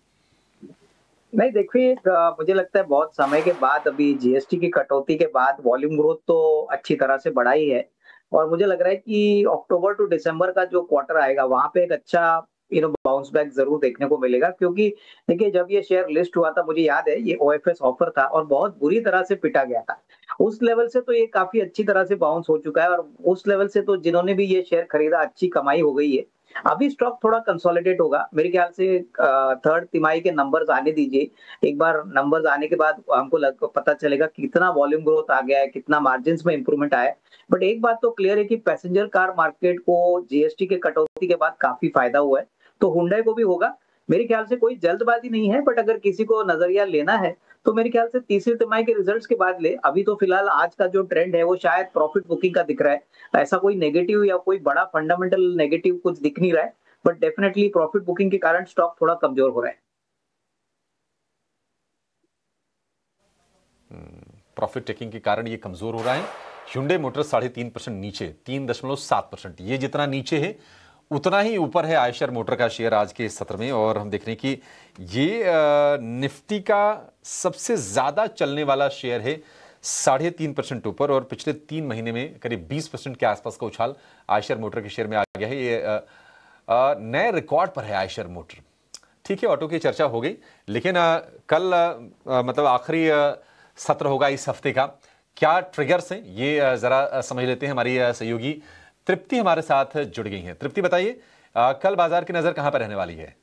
नहीं, देखिए मुझे लगता है बहुत समय के बाद, अभी GST की कटौती के बाद वॉल्यूम ग्रोथ तो अच्छी तरह से बढ़ा ही है। और मुझे लग रहा है कि अक्टूबर टू दिसंबर का जो क्वार्टर आएगा, वहां पे एक अच्छा बाउंस बैक जरूर देखने को मिलेगा। क्योंकि देखिए जब ये शेयर लिस्ट हुआ था, मुझे याद है ये OFS ऑफर था और बहुत बुरी तरह से पिटा गया था। उस लेवल से तो ये काफी अच्छी तरह से बाउंस हो चुका है, और उस लेवल से तो जिन्होंने भी ये शेयर खरीदा अच्छी कमाई हो गई है। अभी स्टॉक थोड़ा कंसोलिडेट होगा मेरे ख्याल से। 3rd तिमाही के नंबर्स आने दीजिए, एक बार नंबर्स आने के बाद हमको पता चलेगा कितना वॉल्यूम ग्रोथ आ गया है, कितना मार्जिन में इंप्रूवमेंट आया है। बट एक बात तो क्लियर है कि पैसेंजर कार मार्केट को GST के कटौती के बाद काफी फायदा हुआ है, तो Hyundai को भी होगा। मेरे ख्याल से कोई जल्दबाजी नहीं है, बट अगर किसी को नजरिया लेना है तो मेरे ख्याल से तीसरी तिमाही के रिजल्ट्स के बाद ले। अभी तो फिलहाल आज का जो ट्रेंड है वो शायद प्रॉफिट बुकिंग का दिख रहा है। ऐसा कोई नेगेटिव या कोई बड़ा फंडामेंटल नेगेटिव कुछ दिख नहीं रहा है, बट डेफिनेटली प्रॉफिट बुकिंग के कारण स्टॉक थोड़ा कमजोर हो रहा है। प्रॉफिट टेकिंग के कारण ये कमजोर हो रहा है। Hyundai मोटर 3.5% नीचे, 3.7%। ये जितना नीचे है उतना ही ऊपर है आयशर मोटर का शेयर आज के सत्र में। और हम देख रहे हैं कि ये निफ्टी का सबसे ज्यादा चलने वाला शेयर है 3.5% ऊपर और पिछले 3 महीने में करीब 20% के आसपास का उछाल आयशर मोटर के शेयर में आ गया है। ये नए रिकॉर्ड पर है आयशर मोटर। ठीक है, ऑटो की चर्चा हो गई, लेकिन कल मतलब आखिरी सत्र होगा इस हफ्ते का। क्या ट्रिगर्स हैं ये जरा समझ लेते हैं। हमारी सहयोगी तृप्ति हमारे साथ जुड़ गई हैं। तृप्ति, बताइए कल बाजार की नजर कहां पर रहने वाली है?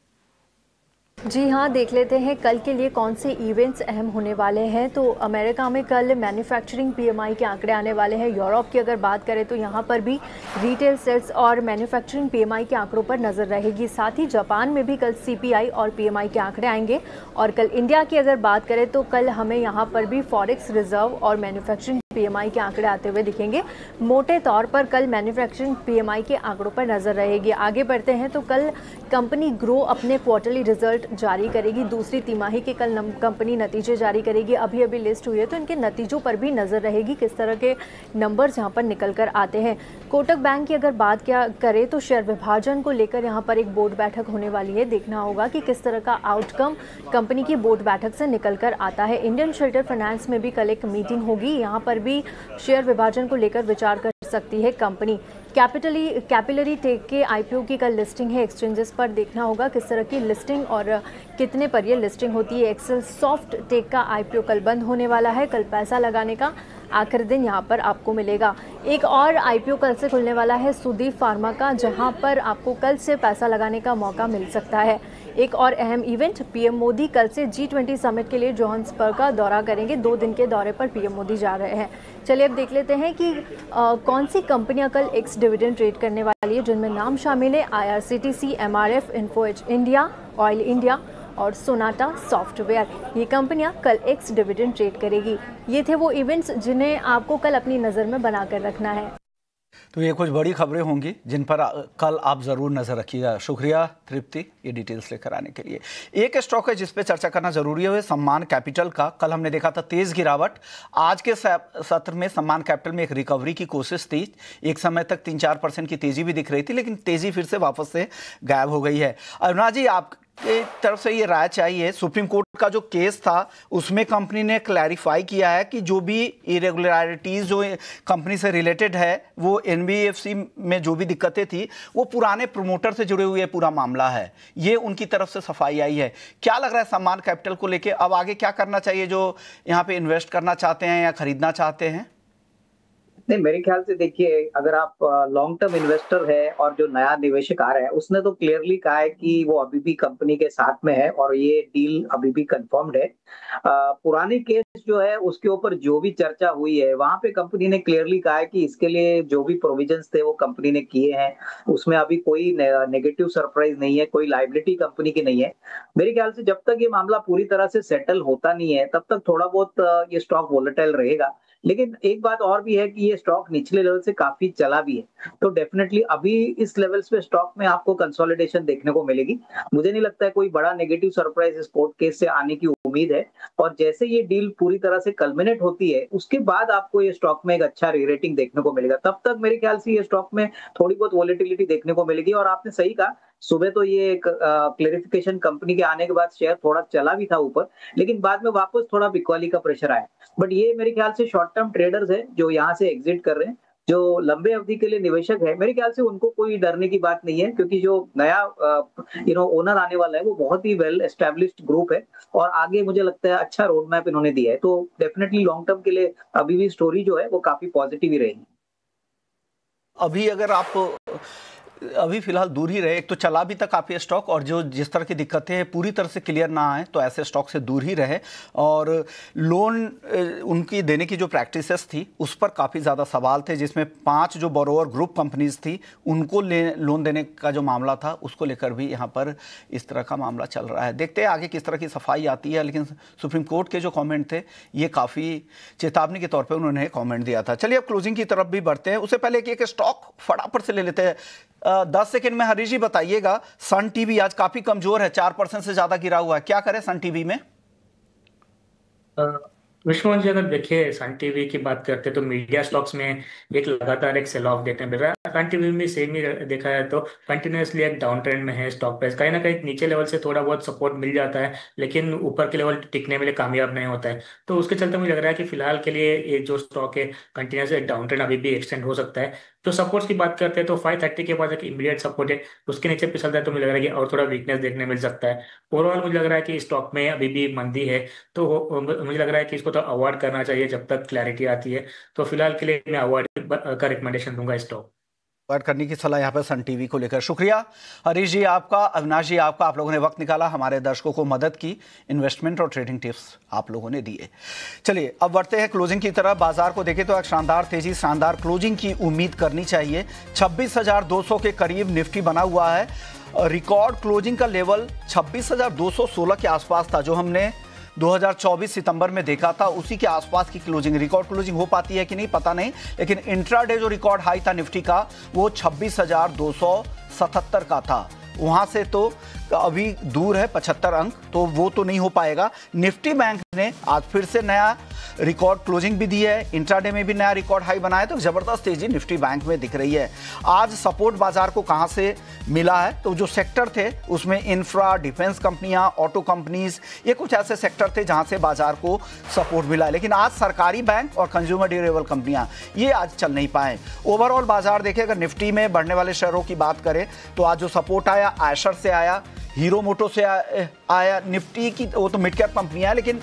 जी हाँ, देख लेते हैं कल के लिए कौन से इवेंट्स अहम होने वाले हैं। तो अमेरिका में कल मैन्युफैक्चरिंग पीएमआई के आंकड़े आने वाले हैं। यूरोप की अगर बात करें तो यहाँ पर भी रिटेल सेल्स और मैन्युफैक्चरिंग पीएमआई के आंकड़ों पर नज़र रहेगी। साथ ही जापान में भी कल सीपीआई और पीएमआई के आंकड़े आएंगे। और कल इंडिया की अगर बात करें तो कल हमें यहाँ पर भी फॉरेक्स रिजर्व और मैन्युफैक्चरिंग पीएमआई के आंकड़े आते हुए दिखेंगे। मोटे तौर पर कल मैन्युफैक्चरिंग पीएमआई के आंकड़ों पर नजर रहेगी। आगे बढ़ते हैं तो कल कंपनी ग्रो अपने क्वार्टरली रिजल्ट जारी करेगी। दूसरी तिमाही के कल कंपनी नतीजे जारी करेगी। अभी अभी लिस्ट हुई है तो इनके नतीजों पर भी नजर रहेगी, किस तरह के नंबर्स यहाँ पर निकल कर आते हैं। कोटक बैंक की अगर बात क्या करें तो शेयर विभाजन को लेकर यहाँ पर एक बोर्ड बैठक होने वाली है। देखना होगा कि किस तरह का आउटकम कंपनी की बोर्ड बैठक से निकल कर आता है। इंडियन शेल्टर फाइनेंस में भी कल एक मीटिंग होगी। यहाँ पर भी शेयर विभाजन को लेकर विचार कर सकती है कंपनी। कैपिलरी टेक के आईपीओ की कल लिस्टिंग है एक्सचेंजेस पर। देखना होगा किस तरह की लिस्टिंग और कितने पर ये लिस्टिंग होती है। एक्सेल सॉफ्ट टेक का आईपीओ कल बंद होने वाला है। कल पैसा लगाने का आखिरी दिन यहाँ पर आपको मिलेगा। एक और आईपीओ कल से खुलने वाला है सुदीप फार्मा का, जहाँ पर आपको कल से पैसा लगाने का मौका मिल सकता है। एक और अहम इवेंट, पीएम मोदी कल से G20 समिट के लिए जोहान्सबर्ग का दौरा करेंगे। 2 दिन के दौरे पर पीएम मोदी जा रहे हैं। चलिए अब देख लेते हैं कि कौन सी कंपनियां कल एक्स डिविडेंड ट्रेड करने वाली है, जिनमें नाम शामिल है IRCTC, MRF, Info Edge India, Oil India और सोनाटा सॉफ्टवेयर। ये कंपनियां कल एक्स डिविडेंड ट्रेड करेगी। ये थे वो इवेंट्स जिन्हें आपको कल अपनी नज़र में बनाकर रखना है। तो ये कुछ बड़ी खबरें होंगी जिन पर कल आप ज़रूर नज़र रखिएगा। शुक्रिया तृप्ति ये डिटेल्स लेकर आने के लिए। एक स्टॉक है जिस पे चर्चा करना जरूरी है, सम्मान कैपिटल का। कल हमने देखा था तेज़ गिरावट। आज के सत्र में सम्मान कैपिटल में एक रिकवरी की कोशिश थी। एक समय तक 3-4% की तेज़ी भी दिख रही थी, लेकिन तेज़ी फिर से वापस से गायब हो गई है। अरुणा जी, आप की तरफ से ये राय चाहिए। सुप्रीम कोर्ट का जो केस था उसमें कंपनी ने क्लैरिफाई किया है कि जो भी इरेगुलरिटीज़ जो कंपनी से रिलेटेड है, वो NBFC में जो भी दिक्कतें थी वो पुराने प्रमोटर से जुड़े हुए पूरा मामला है। ये उनकी तरफ से सफाई आई है। क्या लग रहा है सम्मान कैपिटल को लेके अब आगे क्या करना चाहिए जो यहाँ पे इन्वेस्ट करना चाहते हैं या खरीदना चाहते हैं? नहीं, मेरे ख्याल से देखिए, अगर आप लॉन्ग टर्म इन्वेस्टर है और जो नया निवेशक आ रहा है उसने तो क्लियरली कहा है कि वो अभी भी कंपनी के साथ में है और ये डील अभी भी कंफर्म्ड है। पुराने केस जो है उसके ऊपर जो भी चर्चा हुई है वहां पे कंपनी ने क्लियरली कहा है कि इसके लिए जो भी प्रोविजंस थे वो कंपनी ने किए हैं, उसमें अभी कोई नेगेटिव सरप्राइज नहीं है, कोई लायबिलिटी कंपनी की नहीं है। मेरे ख्याल से जब तक ये मामला पूरी तरह से सेटल होता नहीं है तब तक थोड़ा बहुत ये स्टॉक वोलेटाइल रहेगा। लेकिन एक बात और भी है कि ये स्टॉक निचले लेवल से काफी चला भी है, तो डेफिनेटली अभी इस लेवल्स पे स्टॉक में आपको कंसोलिडेशन देखने को मिलेगी। मुझे नहीं लगता है कोई बड़ा नेगेटिव सरप्राइज इस कोर्ट केस से आने की उम्मीद है। और जैसे ये डील पूरी तरह से कल्मिनेट होती है उसके बाद आपको ये स्टॉक में एक अच्छा री-रेटिंग देखने को मिलेगा। तब तक मेरे ख्याल से ये स्टॉक में थोड़ी बहुत वॉलेटिलिटी देखने को मिलेगी। और आपने सही कहा, सुबह तो ये क्लेरिफिकेशन कंपनी के आने के बाद शेयर थोड़ा चला भी था ऊपर, लेकिन बाद में वापस थोड़ा बिकवाली का प्रेशर आया। बट ये मेरे ख्याल से शॉर्ट टर्म ट्रेडर्स है जो यहाँ से एग्जिट कर रहे हैं। जो लंबे अवधि के लिए निवेशक है मेरे ख्याल से उनको कोई डरने की बात नहीं है, क्योंकि जो नया ओनर आने वाला है वो बहुत ही वेल एस्टेब्लिश्ड ग्रुप है और आगे मुझे लगता है अच्छा रोड मैप इन्होंने दिया है। तो डेफिनेटली लॉन्ग टर्म के लिए अभी भी स्टोरी जो है वो काफी पॉजिटिव ही रहेगी। अभी अगर आप अभी फिलहाल दूर ही रहे, एक तो चला भी था काफ़ी स्टॉक और जो जिस तरह की दिक्कतें हैं पूरी तरह से क्लियर ना आए तो ऐसे स्टॉक से दूर ही रहे। और लोन उनकी देने की जो प्रैक्टिसेस थी उस पर काफ़ी ज़्यादा सवाल थे, जिसमें 5 जो बोरोवर ग्रुप कंपनीज थी उनको लोन देने का जो मामला था उसको लेकर भी यहाँ पर इस तरह का मामला चल रहा है। देखते हैं आगे किस तरह की सफाई आती है। लेकिन सुप्रीम कोर्ट के जो कॉमेंट थे ये काफ़ी चेतावनी के तौर पर उन्होंने कॉमेंट दिया था। चलिए अब क्लोजिंग की तरफ भी बढ़ते हैं, उससे पहले एक स्टॉक फटाफट से ले लेते हैं। 10 सेकंड में हरीश जी बताइएगा, सन टीवी आज काफी कमजोर है, 4% से ज्यादा गिरा हुआ है, क्या करें सन टीवी में? विष्णु जी, अगर देखिए सन टीवी की बात करते हैं तो मीडिया स्टॉक्स में एक लगातार एक सेल ऑफ देखने मिल रहा है। सन टीवी में सेम ही देखा है तो कंटिन्यूसली एक डाउन ट्रेंड में है स्टॉक प्राइस। कहीं ना कहीं नीचे लेवल से थोड़ा बहुत सपोर्ट मिल जाता है, लेकिन ऊपर के लेवल टिकने में लिए कामयाब नहीं होता है। तो उसके चलते मुझे लग रहा है कि फिलहाल के लिए ये जो स्टॉक है कंटिन्यूस एक डाउन ट्रेंड अभी भी एक्सटेंड हो सकता है। तो सपोर्ट्स की बात करते हैं तो 530 के पास एक इमीडिएट सपोर्ट है, उसके नीचे फिसलता है तो मुझे लग रहा है कि और थोड़ा वीकनेस देखने मिल सकता है। ओवरऑल मुझे लग रहा है कि स्टॉक में अभी भी मंदी है, तो मुझे लग रहा है कि इसको तो अवॉइड करना चाहिए जब तक क्लैरिटी आती है। तो फिलहाल के लिए मैं अवॉइड का रिकमेंडेशन दूंगा स्टॉक। अवॉइड करने की सलाह यहाँ पर सन टीवी को लेकर। शुक्रिया हरीश जी आपका, अविनाश जी आपका, आप लोगों ने वक्त निकाला, हमारे दर्शकों को मदद की, इन्वेस्टमेंट और ट्रेडिंग टिप्स आप लोगों ने दिए। चलिए अब बढ़ते हैं क्लोजिंग की तरफ। बाजार को देखें तो एक शानदार तेजी, शानदार क्लोजिंग की उम्मीद करनी चाहिए। 26,200 के करीब निफ्टी बना हुआ है। रिकॉर्ड क्लोजिंग का लेवल 26,216 के आसपास था, जो हमने 2024 सितंबर में देखा था। उसी के आसपास की क्लोजिंग, रिकॉर्ड क्लोजिंग हो पाती है कि नहीं पता नहीं, लेकिन इंट्राडे जो रिकॉर्ड हाई था निफ्टी का वो 26,277 का था। वहां से तो अभी दूर है 75 अंक, तो वो तो नहीं हो पाएगा। निफ्टी बैंक ने आज फिर से नया रिकॉर्ड क्लोजिंग भी दी है, इंट्राडे में भी नया रिकॉर्ड हाई बनाया, तो जबरदस्त तेजी निफ्टी बैंक में दिख रही है। आज सपोर्ट बाजार को कहां से मिला है, तो जो सेक्टर थे उसमें इंफ्रा, डिफेंस कंपनियां, ऑटो कंपनीज, ये कुछ ऐसे सेक्टर थे जहां से बाजार को सपोर्ट मिला है। लेकिन आज सरकारी बैंक और कंज्यूमर ड्यूरेबल कंपनियां ये आज चल नहीं पाए। ओवरऑल बाजार देखें, अगर निफ्टी में बढ़ने वाले शेयरों की बात करें तो आज जो सपोर्ट आया आयशर से आया, हीरो मोटो से आया। निफ्टी की वो तो मिड कैप कंपनियां हैं, लेकिन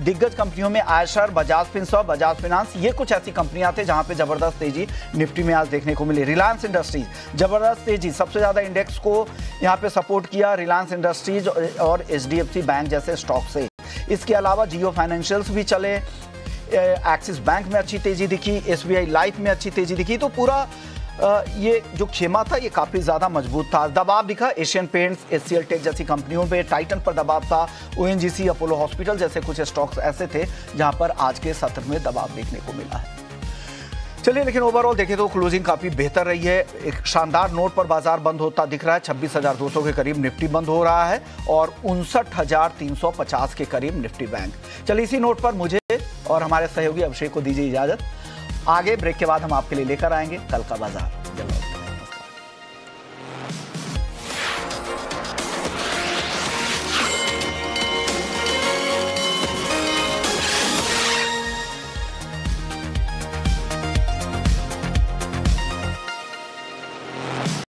दिग्गज कंपनियों में आयशर, बजाज फिनसर्व, बजाज फाइनेंस, ये कुछ ऐसी कंपनियां थे जहां पे जबरदस्त तेजी निफ्टी में आज देखने को मिली। रिलायंस इंडस्ट्रीज जबरदस्त तेजी, सबसे ज्यादा इंडेक्स को यहां पे सपोर्ट किया रिलायंस इंडस्ट्रीज और HDFC बैंक जैसे स्टॉक से। इसके अलावा जियो फाइनेंशियल्स भी चले, एक्सिस बैंक में अच्छी तेजी दिखी, SBI लाइफ में अच्छी तेजी दिखी। तो पूरा ये जो खेमा था ये काफी ज्यादा मजबूत था। दबाव दिखा एशियन पेंट्स, HCL टेक जैसी कंपनियों पे, टाइटन पर दबाव था, ONGC, अपोलो हॉस्पिटल जैसे कुछ स्टॉक्स ऐसे थे जहां पर आज के सत्र में दबाव देखने को मिला है। चलिए, लेकिन ओवरऑल देखें तो क्लोजिंग काफी बेहतर रही है। एक शानदार नोट पर बाजार बंद होता दिख रहा है। 26,200 के करीब निफ्टी बंद हो रहा है और 59,350 के करीब निफ्टी बैंक। चलिए, इसी नोट पर मुझे और हमारे सहयोगी अभिषेक को दीजिए इजाजत। आगे ब्रेक के बाद हम आपके लिए लेकर आएंगे कल का बाजार।